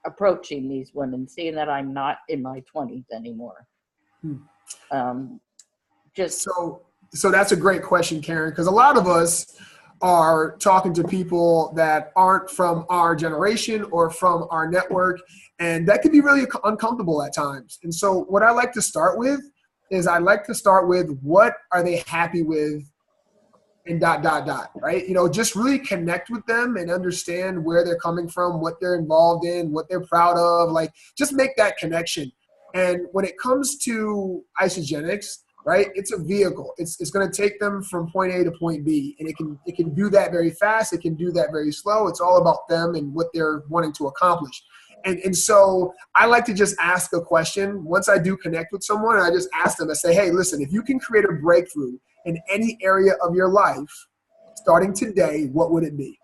approaching these women, seeing that I'm not in my 20s anymore. So that's a great question, Karen, because a lot of us are talking to people that aren't from our generation or from our network, and that can be really uncomfortable at times. And so what I like to start with is what are they happy with and ... right? You know, just really connect with them and understand where they're coming from, what they're involved in, what they're proud of. Like, just make that connection. And when it comes to Isagenix, right, it's a vehicle. It's going to take them from point A to point B, and it can do that very fast. It can do that very slow. It's all about them and what they're wanting to accomplish. And so I like to just ask a question. Once I do connect with someone, I just ask them, I say, hey, listen, if you can create a breakthrough in any area of your life starting today, what would it be?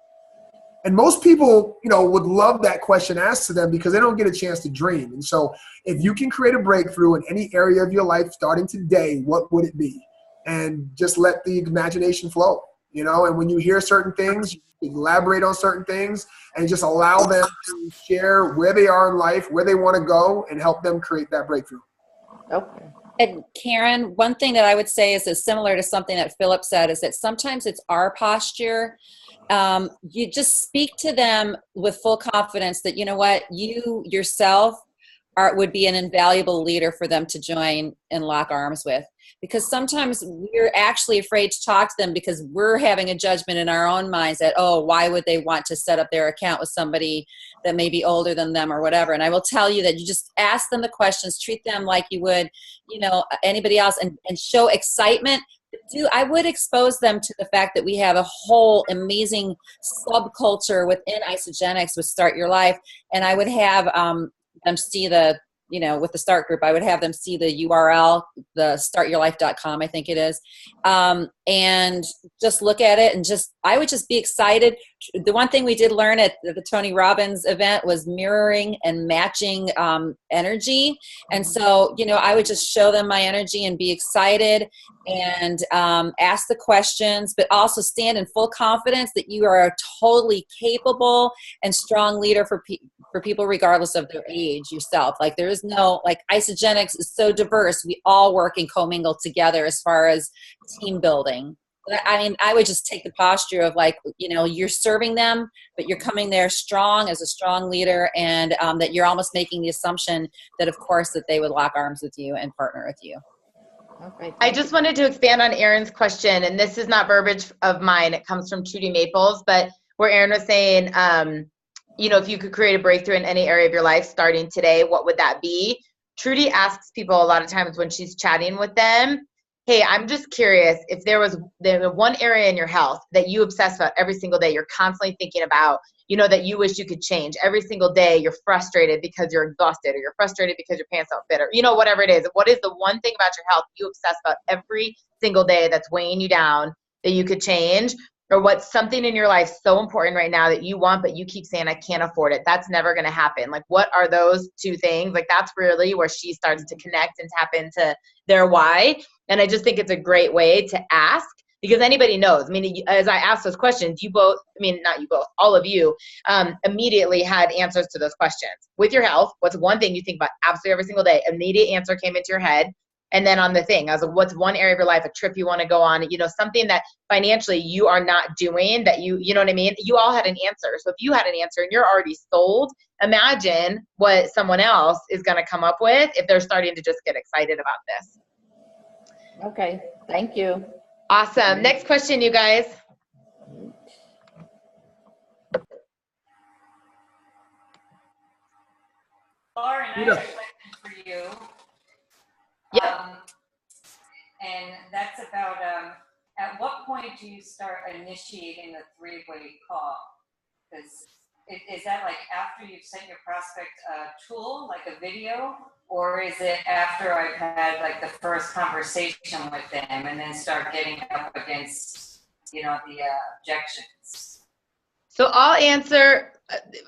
And most people, you know, would love that question asked to them because they don't get a chance to dream. And so if you can create a breakthrough in any area of your life starting today, what would it be? And just let the imagination flow, you know, and when you hear certain things, you elaborate on certain things and just allow them to share where they are in life, where they want to go, and help them create that breakthrough. Okay. And Karen, one thing that I would say is similar to something that Philip said, is that sometimes it's our posture. You just speak to them with full confidence that, you know what, you yourself would be an invaluable leader for them to join and lock arms with. Because sometimes we're actually afraid to talk to them because we're having a judgment in our own minds that, oh, why would they want to set up their account with somebody that may be older than them or whatever. And I will tell you that you just ask them the questions, treat them like you would, you know, anybody else, and show excitement. I would expose them to the fact that we have a whole amazing subculture within Isagenix with Start Your Life. And I would have them see the, you know, with the Start group, I would have them see the URL, the startyourlife.com, I think it is, and just look at it and I would just be excited. The one thing we did learn at the Tony Robbins event was mirroring and matching energy. And so, you know, I would just show them my energy and be excited and ask the questions, but also stand in full confidence that you are a totally capable and strong leader for people regardless of their age yourself. Like, there is no, like, Isagenix is so diverse. We all work and commingle together as far as team building. I mean, I would just take the posture of, like, you know, you're serving them, but you're coming there strong as a strong leader, and that you're almost making the assumption that, of course, that they would lock arms with you and partner with you. Okay. I just wanted to expand on Aaron's question, and this is not verbiage of mine. It comes from Trudy Maples, but where Aaron was saying, you know, if you could create a breakthrough in any area of your life starting today, what would that be? Trudy asks people a lot of times when she's chatting with them, hey, I'm just curious if there was one area in your health that you obsess about every single day, you're constantly thinking about, you know, that you wish you could change. Every single day you're frustrated because you're exhausted, or you're frustrated because your pants don't fit, or, you know, whatever it is. What is the one thing about your health you obsess about every single day that's weighing you down that you could change? Or what's something in your life so important right now that you want, but you keep saying, I can't afford it. That's never going to happen. Like, what are those two things? Like, that's really where she starts to connect and tap into their why. And I just think it's a great way to ask, because anybody knows. I mean, as I asked those questions, you both, I mean, not you both, all of you immediately had answers to those questions. With your health, what's one thing you think about absolutely every single day? Immediate answer came into your head. And then on the thing, I was like, what's one area of your life, a trip you want to go on, you know, something that financially you are not doing that you know what I mean? You all had an answer. So if you had an answer and you're already sold, imagine what someone else is going to come up with if they're starting to just get excited about this. Okay. Thank you. Awesome. Next question, you guys. Lauren, I have a question for you. Yeah. And that's about at what point do you start initiating the three-way call? Is that like after you've sent your prospect a tool, like a video, or is it after I've had like the first conversation with them and then start getting up against, you know, the objections? So I'll answer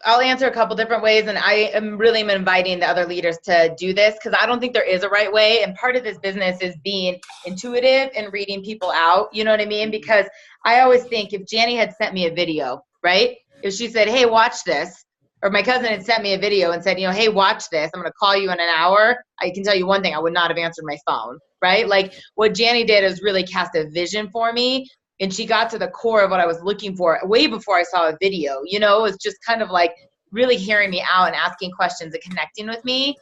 a couple different ways, and I am really inviting the other leaders to do this because I don't think there is a right way. And part of this business is being intuitive and reading people out. You know what I mean? Because I always think if Janny had sent me a video, right? If she said, hey, watch this, or my cousin had sent me a video and said, you know, hey, watch this, I'm going to call you in an hour. I can tell you one thing, I would not have answered my phone, right? Like, what Janny did is really cast a vision for me. And she got to the core of what I was looking for way before I saw a video. You know, it was just kind of like really hearing me out and asking questions and connecting with me.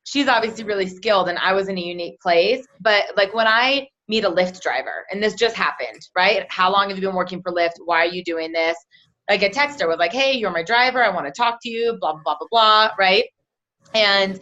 She's obviously really skilled, and I was in a unique place. But like when I meet a Lyft driver. And this just happened, right? How long have you been working for Lyft? Why are you doing this? Like a texter was like, hey, you're my driver. I want to talk to you, blah, blah, blah, blah, right? And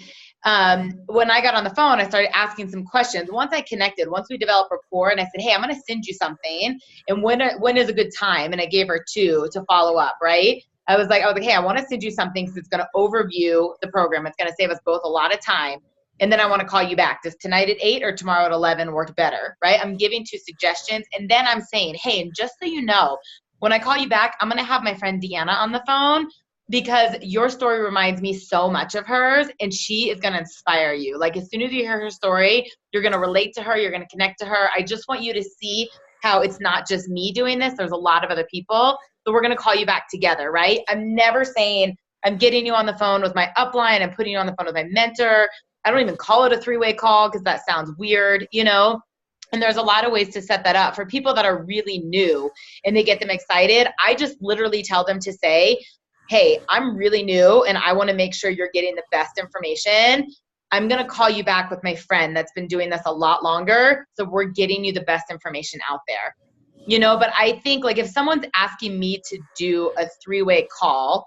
when I got on the phone, I started asking some questions. Once we developed rapport, and I said, hey, I'm going to send you something. And when is a good time? And I gave her 2 to follow up, right? I was like, hey, I want to send you something because it's going to overview the program. It's going to save us both a lot of time. And then I want to call you back. Does tonight at 8 or tomorrow at 11 work better, right? I'm giving 2 suggestions. And then I'm saying, hey, and just so you know, when I call you back, I'm going to have my friend Deanna on the phone because your story reminds me so much of hers, and she is going to inspire you. Like, as soon as you hear her story, you're going to relate to her. You're going to connect to her. I just want you to see how it's not just me doing this. There's a lot of other people. So we're going to call you back together, right? I'm never saying I'm getting you on the phone with my upline. I'm putting you on the phone with my mentor. I don't even call it a 3-way call because that sounds weird, you know? And there's a lot of ways to set that up. For people that are really new and they get them excited, I just literally tell them to say, hey, I'm really new and I want to make sure you're getting the best information. I'm going to call you back with my friend that's been doing this a lot longer. So we're getting you the best information out there, you know? But I think like if someone's asking me to do a 3-way call,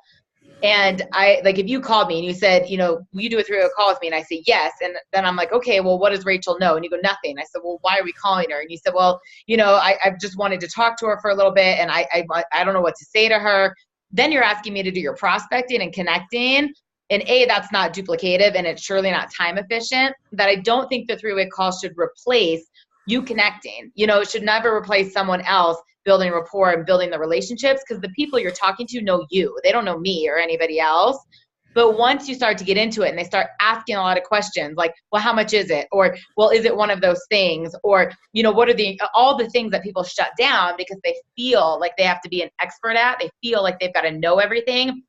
and if you called me and you said, you know, will you do a 3-way call with me? And I say, yes. And then I'm like, okay, well, what does Rachel know? And you go, nothing. I said, well, why are we calling her? And you said, well, you know, I've just wanted to talk to her for a little bit and I don't know what to say to her. Then you're asking me to do your prospecting and connecting. And that's not duplicative and it's surely not time efficient. That I don't think the 3-way call should replace you connecting. You know, it should never replace someone else building rapport and building the relationships, because the people you're talking to know you. They don't know me or anybody else. But once you start to get into it and they start asking a lot of questions like, well, how much is it? Or, well, is it one of those things? Or, you know, what are all the things that people shut down because they feel like they have to be an expert at, they feel like they've got to know everything.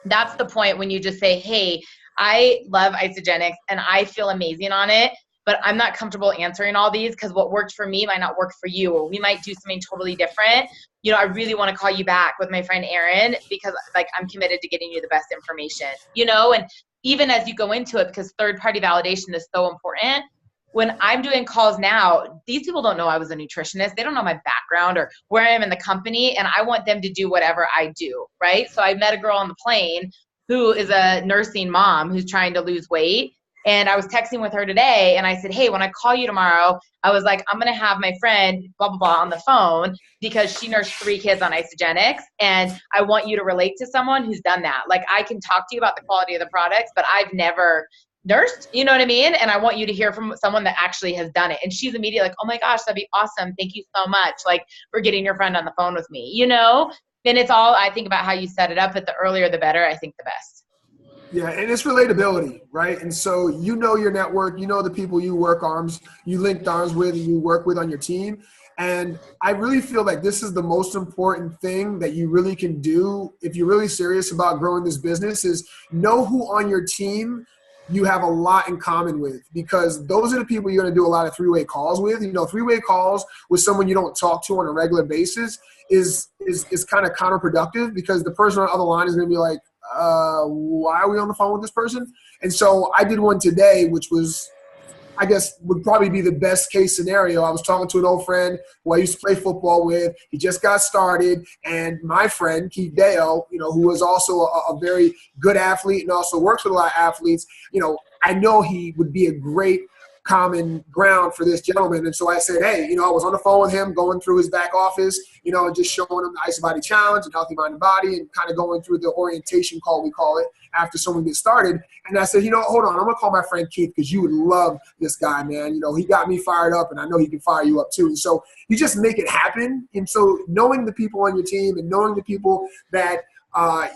That's the point when you just say, hey, I love Isagenix and I feel amazing on it, but I'm not comfortable answering all these because what worked for me might not work for you, or we might do something totally different. You know, I really want to call you back with my friend Erin because like I'm committed to getting you the best information, you know? And even as you go into it, because third-party validation is so important, when I'm doing calls now, these people don't know I was a nutritionist. They don't know my background or where I am in the company, and I want them to do whatever I do, right? So I met a girl on the plane who is a nursing mom who's trying to lose weight. And I was texting with her today and I said, hey, when I call you tomorrow, I was like, I'm going to have my friend blah, blah, blah on the phone because she nursed 3 kids on Isagenix. And I want you to relate to someone who's done that. Like I can talk to you about the quality of the products, but I've never nursed, you know what I mean? And I want you to hear from someone that actually has done it. And she's immediately like, oh my gosh, that'd be awesome. Thank you so much. Like for getting your friend on the phone with me, you know? And it's all, I think about how you set it up, but the earlier the better, I think the best. Yeah, and it's relatability, right? And so you know your network, you know the people you linked arms with, and you work with on your team. And I really feel like this is the most important thing that you really can do if you're really serious about growing this business is know who on your team you have a lot in common with, because those are the people you're going to do a lot of 3-way calls with. You know, 3-way calls with someone you don't talk to on a regular basis is kind of counterproductive, because the person on the other line is going to be like, why are we on the phone with this person? And so I did one today, which was, I guess, would probably be the best case scenario. I was talking to an old friend who I used to play football with. He just got started. And my friend, Keith Dale, you know, who is also a very good athlete and also works with a lot of athletes, you know, I know he would be a great common ground for this gentleman. And so I said, hey, you know, I was on the phone with him going through his back office, you know, and just showing him the IsaBody Challenge and Healthy Mind and Body, and kind of going through the orientation call, we call it, after someone gets started. And I said, you know, hold on, I'm going to call my friend Keith because you would love this guy, man. You know, he got me fired up and I know he can fire you up too. And so you just make it happen. And so knowing the people on your team and knowing the people that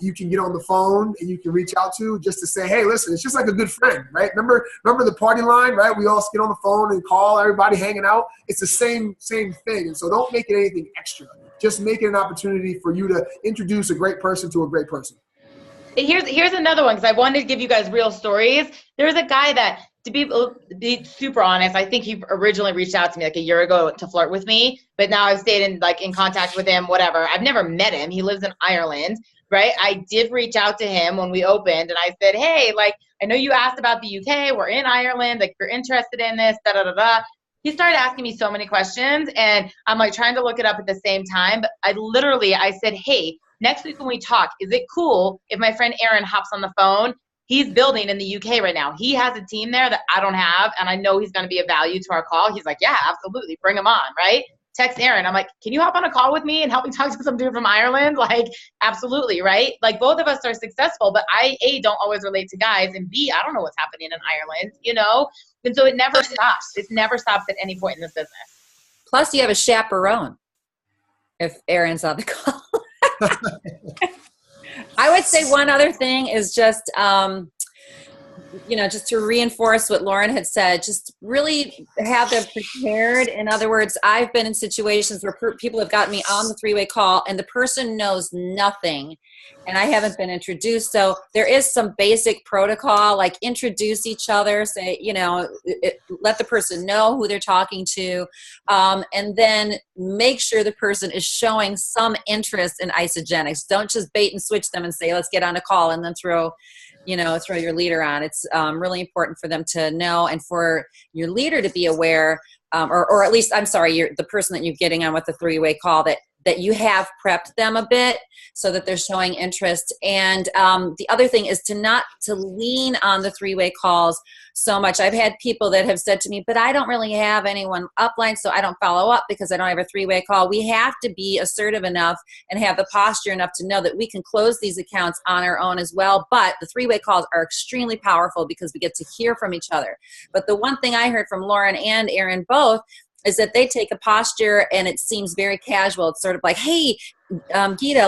you can get on the phone and you can reach out to just to say, hey, listen, it's just like a good friend, right? Remember the party line, right? We all get on the phone and call everybody hanging out. It's the same thing. And so don't make it anything extra. Just make it an opportunity for you to introduce a great person to a great person. Here's another one, because I wanted to give you guys real stories. There's a guy that, to be super honest, I think he originally reached out to me like a year ago to flirt with me, but now I've stayed in contact with him, whatever. I've never met him. He lives in Ireland, right? I did reach out to him when we opened and I said, hey, like, I know you asked about the UK. We're in Ireland. Like, if you're interested in this, da-da-da-da. he started asking me so many questions, and I'm like trying to look it up at the same time. But I said, hey, next week when we talk, is it cool if my friend Aaron hops on the phone? He's building in the UK right now. He has a team there that I don't have, and I know he's going to be of value to our call. He's like, yeah, absolutely. Bring him on, right? Text Aaron. I'm like, can you hop on a call with me and help me talk to some dude from Ireland? Like, absolutely, right? Like, both of us are successful, but I, A, don't always relate to guys, and B, I don't know what's happening in Ireland, you know? And so it never stops. It never stops at any point in this business. Plus, you have a chaperone if Aaron's on the call. I would say one other thing is just, just to reinforce what Lauren had said, just really have them prepared. In other words, I've been in situations where people have gotten me on the three-way call and the person knows nothing and I haven't been introduced. So there is some basic protocol, like introduce each other, say, let the person know who they're talking to, and then make sure the person is showing some interest in Isagenix. Don't just bait and switch them and say, let's get on a call and then throw your leader on. It's really important for them to know and for your leader to be aware, or at least, the person that you're getting on with the three-way call, that you have prepped them a bit so that they're showing interest. And the other thing is to lean on the three-way calls so much. I've had people that have said to me, but I don't really have anyone upline, so I don't follow up because I don't have a three-way call. We have to be assertive enough and have the posture enough to know that we can close these accounts on our own as well. But the three-way calls are extremely powerful because we get to hear from each other. But the one thing I heard from Lauren and Aaron both is that they take a posture and it seems very casual. It's sort of like, hey, Gita,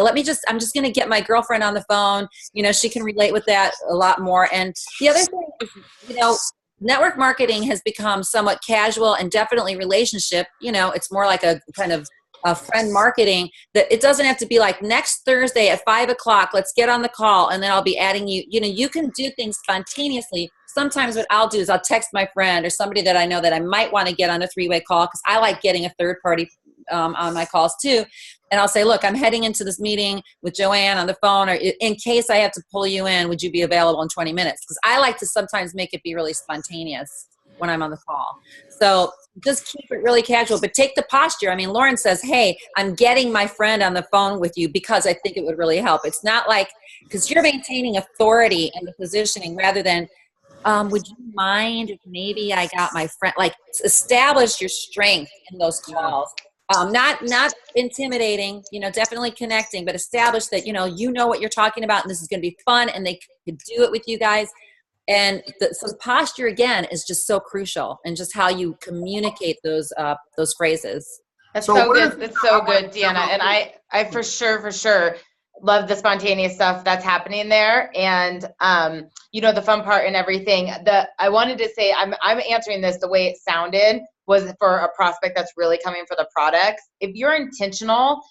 I'm just going to get my girlfriend on the phone. She can relate with that a lot more. And the other thing is, network marketing has become somewhat casual and definitely relationship. It's more like a kind of a friend marketing, that it doesn't have to be like next Thursday at 5:00, let's get on the call and then I'll be adding you. You can do things spontaneously. Sometimes what I'll do is I'll text my friend or somebody that I know that I might want to get on a three-way call, because I like getting a third party on my calls too. And I'll say, look, I'm heading into this meeting with Joanne on the phone, or in case I have to pull you in, would you be available in 20 minutes? Because I like to sometimes make it be really spontaneous when I'm on the call. So just keep it really casual, but take the posture. I mean, Lauren says, hey, I'm getting my friend on the phone with you because I think it would really help. It's not like, because you're maintaining authority in the positioning rather than, would you mind if maybe I got my friend, like establish your strength in those calls. Not intimidating, definitely connecting, but establish that, you know what you're talking about and this is going to be fun and they could do it with you guys. And so the posture again is just so crucial, and just how you communicate those phrases. That's so good. That's so good, Deanna. And I for sure love the spontaneous stuff that's happening there. And the fun part and everything. I wanted to say I'm answering this the way it sounded was for a prospect that's really coming for the products. If you're intentional,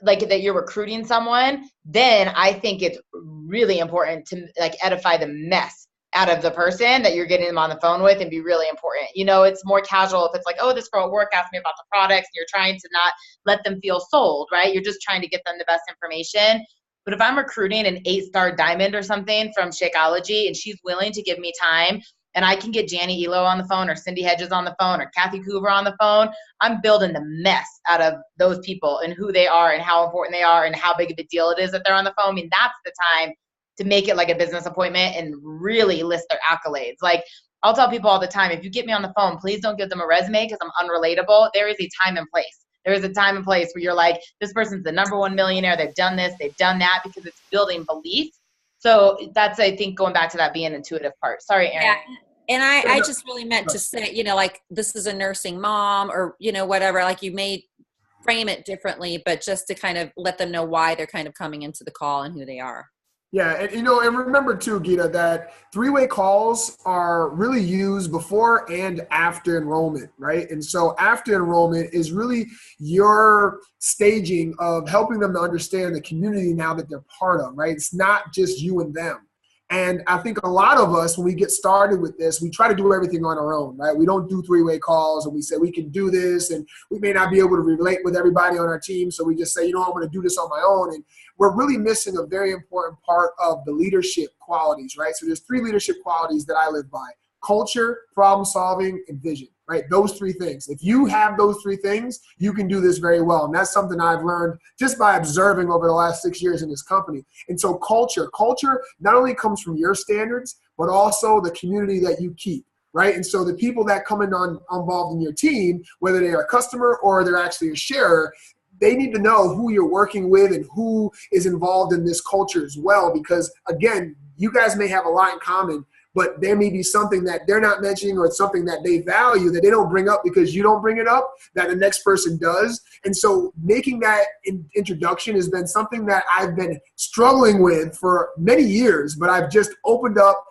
like that you're recruiting someone, then I think it's really important to like edify the mess out of the person that you're getting them on the phone with, and be really important. It's more casual if it's like, oh, this girl at work asked me about the products, and you're trying to not let them feel sold, right? You're just trying to get them the best information. But if I'm recruiting an 8-star diamond or something from Shakeology and she's willing to give me time, and I can get Janie Elo on the phone or Cindy Hedges on the phone or Kathy Coover on the phone, I'm building the mess out of those people and who they are and how important they are and how big of a deal it is that they're on the phone. I mean, that's the time to make it like a business appointment and really list their accolades. Like, I'll tell people all the time, if you get me on the phone, please don't give them a resume because I'm unrelatable. There is a time and place. There is a time and place where you're like, this person's the #1 millionaire. They've done this, they've done that, because it's building belief. So that's, I think, going back to that being intuitive part. Sorry, Erin. Yeah. And I just really meant to say, like, this is a nursing mom or, whatever, like you may frame it differently, but just to kind of let them know why they're kind of coming into the call and who they are. Yeah, and remember too, Gita, that three-way calls are really used before and after enrollment, right? And so after enrollment is really your staging of helping them to understand the community now that they're part of, right? It's not just you and them. And I think a lot of us, when we get started with this, we try to do everything on our own, right? We don't do three-way calls, and we say we can do this, and we may not be able to relate with everybody on our team, so we just say, I'm going to do this on my own. And we're really missing a very important part of the leadership qualities, right? So there's 3 leadership qualities that I live by: culture, problem solving, and vision, right? Those three things. If you have those three things, you can do this very well. And that's something I've learned just by observing over the last 6 years in this company. And so culture not only comes from your standards, but also the community that you keep, right? And so the people that come in involved in your team, whether they are a customer or they're actually a sharer, they need to know who you're working with and who is involved in this culture as well. Because again, you guys may have a lot in common, but there may be something that they're not mentioning or something that they value that they don't bring up because you don't bring it up, that the next person does. And so making that introduction has been something that I've been struggling with for many years, but I've just opened up,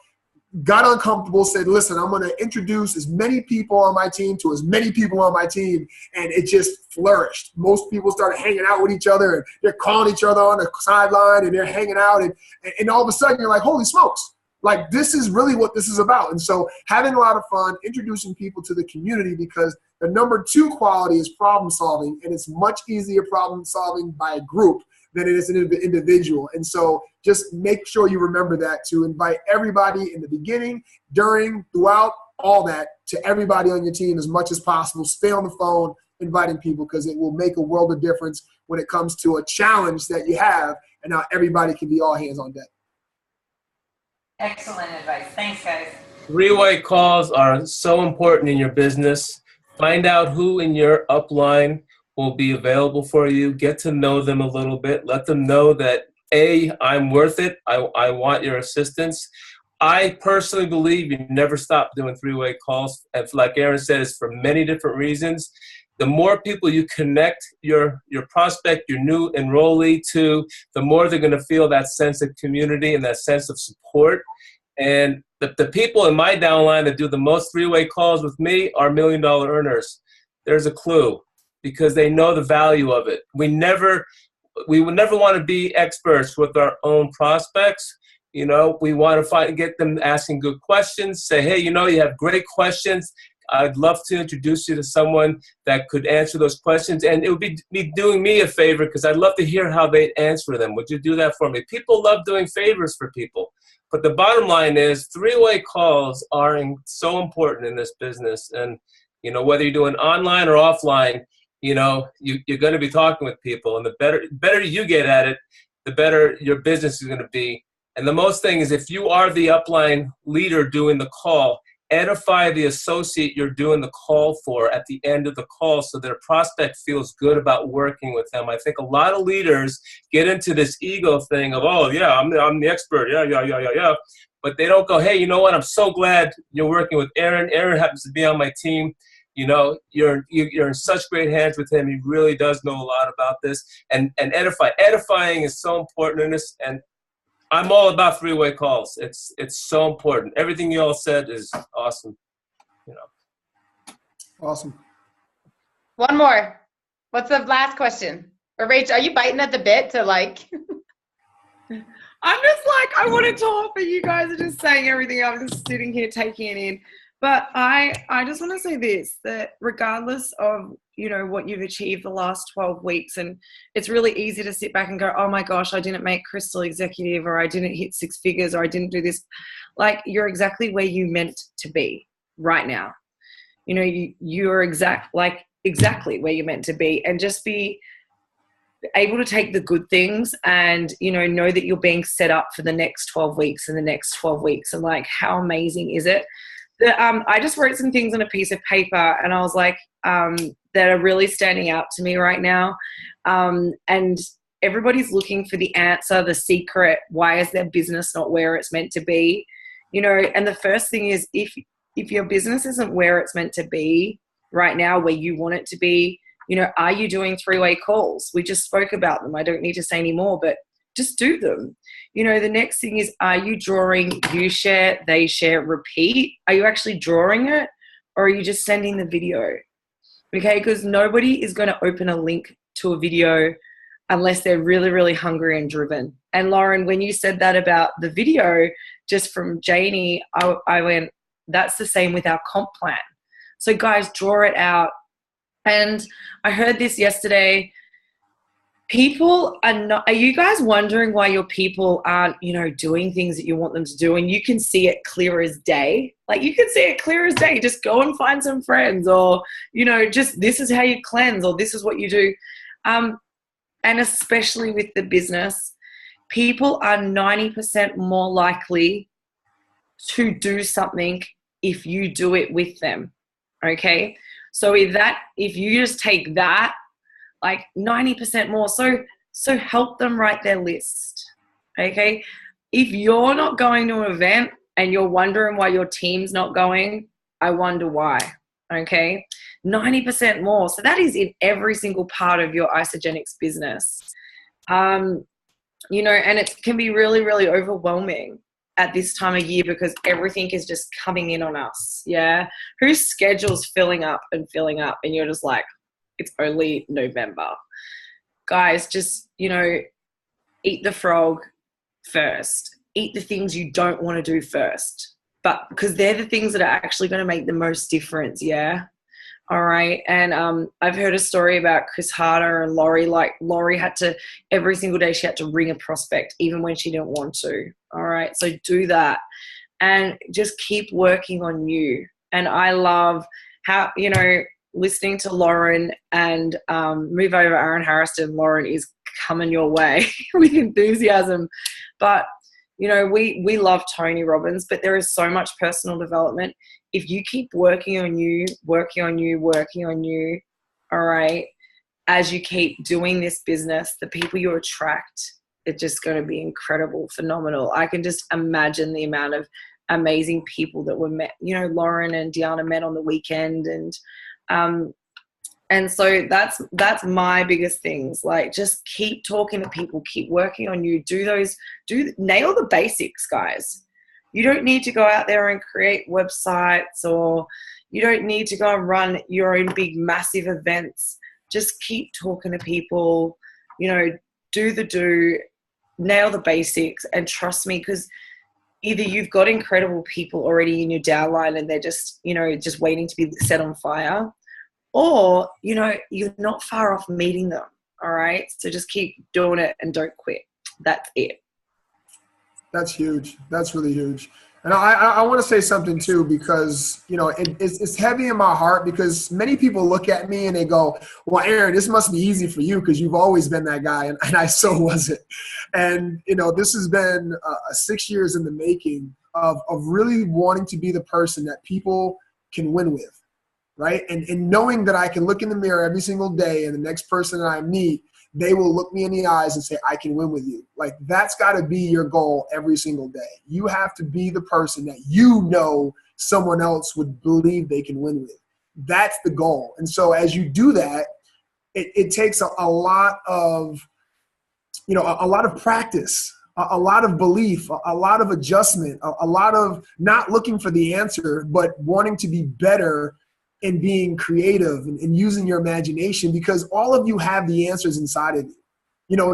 got uncomfortable, said, listen, I'm going to introduce as many people on my team to as many people on my team. And it just flourished. Most people started hanging out with each other and they're calling each other on the sideline and they're hanging out. And all of a sudden you're like, holy smokes, like this is really what this is about. And so having a lot of fun, introducing people to the community, because the number 2 quality is problem solving. And it's much easier problem solving by a group than it is an individual. And so just make sure you remember that, to invite everybody in the beginning, during, throughout, all that, to everybody on your team as much as possible. Stay on the phone inviting people, because it will make a world of difference when it comes to a challenge that you have, and now everybody can be all hands on deck. Excellent advice. Thanks, guys. 3-way calls are so important in your business. Find out who in your upline will be available for you. Get to know them a little bit. Let them know that, A, I'm worth it. I want your assistance. I personally believe you never stop doing 3-way calls. And like Aaron said, it's for many different reasons. The more people you connect your prospect, your new enrollee to, the more they're going to feel that sense of community and that sense of support. And the people in my downline that do the most 3-way calls with me are $1 million earners. There's a clue, because they know the value of it. We would never want to be experts with our own prospects. You know, we want to get them asking good questions. Say, hey, you have great questions. I'd love to introduce you to someone that could answer those questions. And it would be doing me a favor, because I'd love to hear how they answer them. Would you do that for me? People love doing favors for people. But the bottom line is 3-way calls are so important in this business. And, whether you're doing online or offline, you're going to be talking with people. And the better you get at it, the better your business is going to be. And the most thing is, if you are the upline leader doing the call, edify the associate you're doing the call for at the end of the call, so their prospect feels good about working with them. I think a lot of leaders get into this ego thing of, oh, yeah, I'm the expert. Yeah. But they don't go, hey, you know what? I'm so glad you're working with Aaron. Aaron happens to be on my team. You're in such great hands with him. He really does know a lot about this. And edify. Edifying is so important in this. And I'm all about 3-way calls. It's so important. Everything you all said is awesome. Awesome. One more. What's the last question? Or Rachel, are you biting at the bit to like? I'm just like, I want to talk, but you guys are just saying everything. I'm just sitting here taking it in. But I just want to say this, that regardless of, what you've achieved the last 12 weeks, and it's really easy to sit back and go, oh my gosh, I didn't make Crystal executive, or I didn't hit 6 figures, or I didn't do this. Like, you're exactly where you meant to be right now. You're exactly where you're meant to be, and just be able to take the good things and, know that you're being set up for the next 12 weeks and the next 12 weeks. And like, how amazing is it? I just wrote some things on a piece of paper, and I was like, that are really standing out to me right now. And everybody's looking for the answer, the secret. Why is their business not where it's meant to be? And the first thing is, if your business isn't where it's meant to be right now, where you want it to be, are you doing 3-way calls? We just spoke about them. I don't need to say any more, but just do them. The next thing is, are you drawing you share, they share, repeat? Are you actually drawing it, or are you just sending the video? Okay, because nobody is going to open a link to a video unless they're really, really hungry and driven. And Lauren, when you said that about the video, just from Janie, I went, that's the same with our comp plan. So guys, draw it out. And I heard this yesterday. people are not, are you guys wondering why your people aren't, doing things that you want them to do? And you can see it clear as day. Like, you can see it clear as day. Just go and find some friends, or, just this is how you cleanse, or this is what you do. And especially with the business, people are 90% more likely to do something if you do it with them. Okay. So if you just take that, like 90% more. So help them write their list. Okay. If you're not going to an event and you're wondering why your team's not going, I wonder why. Okay. 90% more. So that is in every single part of your Isagenix business. And it can be really, really overwhelming at this time of year because everything is just coming in on us. Yeah. Whose schedule's filling up, and you're just like, it's only November. Guys, just, eat the frog first. Eat the things you don't want to do first. But because they're the things that are actually going to make the most difference, yeah? All right. And I've heard a story about Chris Harder and Laurie. Like, Laurie had to, every single day she had to ring a prospect, even when she didn't want to. All right. So do that. And just keep working on you. And I love how, listening to Lauren and move over Aaron Harrison. Lauren is coming your way with enthusiasm. But, we love Tony Robbins, but there is so much personal development. If you keep working on you, all right, as you keep doing this business, the people you attract, it's just going to be incredible, phenomenal. I can just imagine the amount of amazing people that were met. Lauren and Deanna met on the weekend, and so that's my biggest things. Like, just keep talking to people, keep working on you, nail the basics, guys. You don't need to go out there and create websites, or you don't need to go and run your own big, massive events. Just keep talking to people, nail the basics, and trust me, because either you've got incredible people already in your downline and they're just, just waiting to be set on fire, or, you're not far off meeting them. All right. So just keep doing it and don't quit. That's it. That's huge. That's really huge. And I want to say something too, because, it's heavy in my heart, because many people look at me and they go, well, Aaron, this must be easy for you because you've always been that guy. And I so wasn't. And, this has been 6 years in the making of really wanting to be the person that people can win with. Right. And knowing that I can look in the mirror every single day, and the next person that I meet, they will look me in the eyes and say, I can win with you. Like, that's got to be your goal every single day. You have to be the person that someone else would believe they can win with. That's the goal. And so as you do that, it takes a lot of, a lot of practice, a lot of belief, a lot of adjustment, a lot of not looking for the answer, but wanting to be better and being creative and using your imagination, because all of you have the answers inside of you.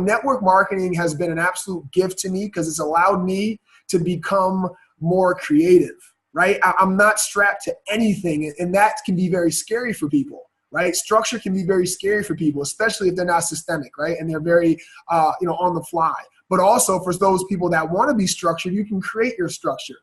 Network marketing has been an absolute gift to me because it's allowed me to become more creative, right? I'm not strapped to anything, and that can be very scary for people, right? Structure can be very scary for people, especially if they're not systemic, right? And they're very, on the fly. But also for those people that want to be structured, you can create your structure.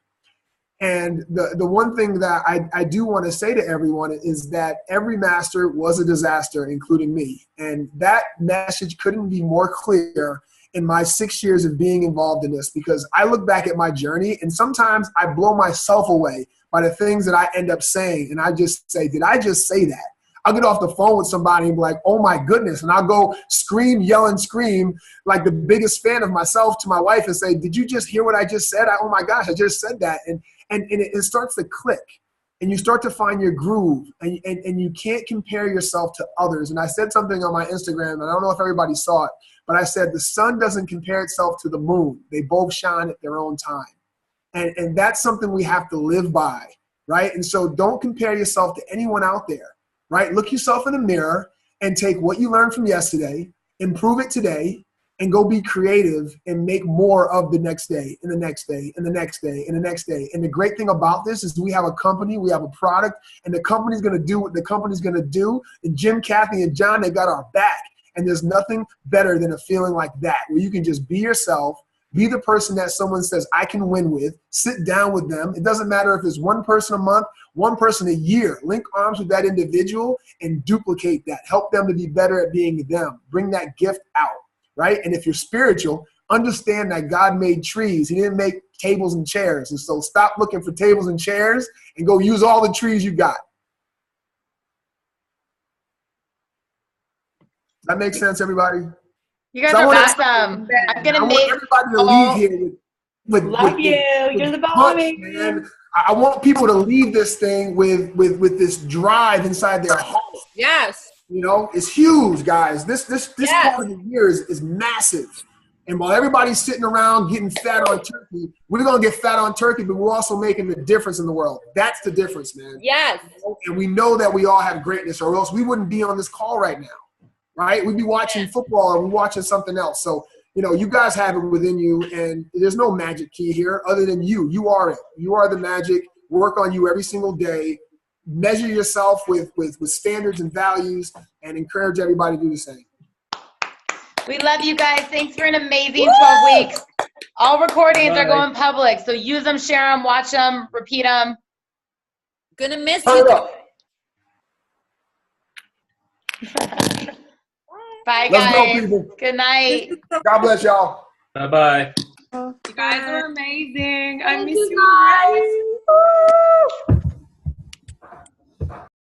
And the one thing that I do want to say to everyone is that every master was a disaster, including me. And that message couldn't be more clear in my 6 years of being involved in this, because I look back at my journey and sometimes I blow myself away by the things that I end up saying. And I just say, did I just say that? I'll get off the phone with somebody and be like, oh my goodness. And I'll go scream, yell, and scream like the biggest fan of myself to my wife and say, did you just hear what I just said? Oh my gosh, I just said that. And it starts to click, and you start to find your groove, and you can't compare yourself to others. And I said something on my Instagram, and I don't know if everybody saw it, but I said the sun doesn't compare itself to the moon. They both shine at their own time. And that's something we have to live by, right? And so don't compare yourself to anyone out there, right? Look yourself in the mirror and take what you learned from yesterday, improve it today, and go be creative and make more of the next day and the next day and the next day and the next day. And the great thing about this is we have a company, we have a product, and the company's going to do what the company's going to do. And Jim, Kathy, and John, they got our back. And there's nothing better than a feeling like that, where you can just be yourself, be the person that someone says I can win with, sit down with them. It doesn't matter if it's one person a month, one person a year. Link arms with that individual and duplicate that. Help them to be better at being them. Bring that gift out, right? And if you're spiritual, understand that God made trees. He didn't make tables and chairs. And so stop looking for tables and chairs and go use all the trees you got. Does that make sense, everybody? You guys are awesome. I'm gonna make everybody to leave here with Love you. You're the punch, bomb. man. I want people to leave this thing with this drive inside their heart. Yes. You know, it's huge, guys. This part of the year is massive. And while everybody's sitting around getting fat on turkey, we're gonna get fat on turkey, but we're also making the difference in the world. That's the difference, man. Yes. And we know that we all have greatness, or else we wouldn't be on this call right now. Right? We'd be watching football or we're watching something else. So, you know, you guys have it within you, and there's no magic key here other than you. You are it. You are the magic. Work on you every single day. Measure yourself with standards and values, and encourage everybody to do the same. We love you guys. Thanks for an amazing 12 weeks. All recordings are going public, so use them, share them, watch them, repeat them. Gonna miss you. Bye, Let's guys. go, people. Good night. God bless y'all. Bye-bye. You guys are amazing. I Thank miss you you guys. guys.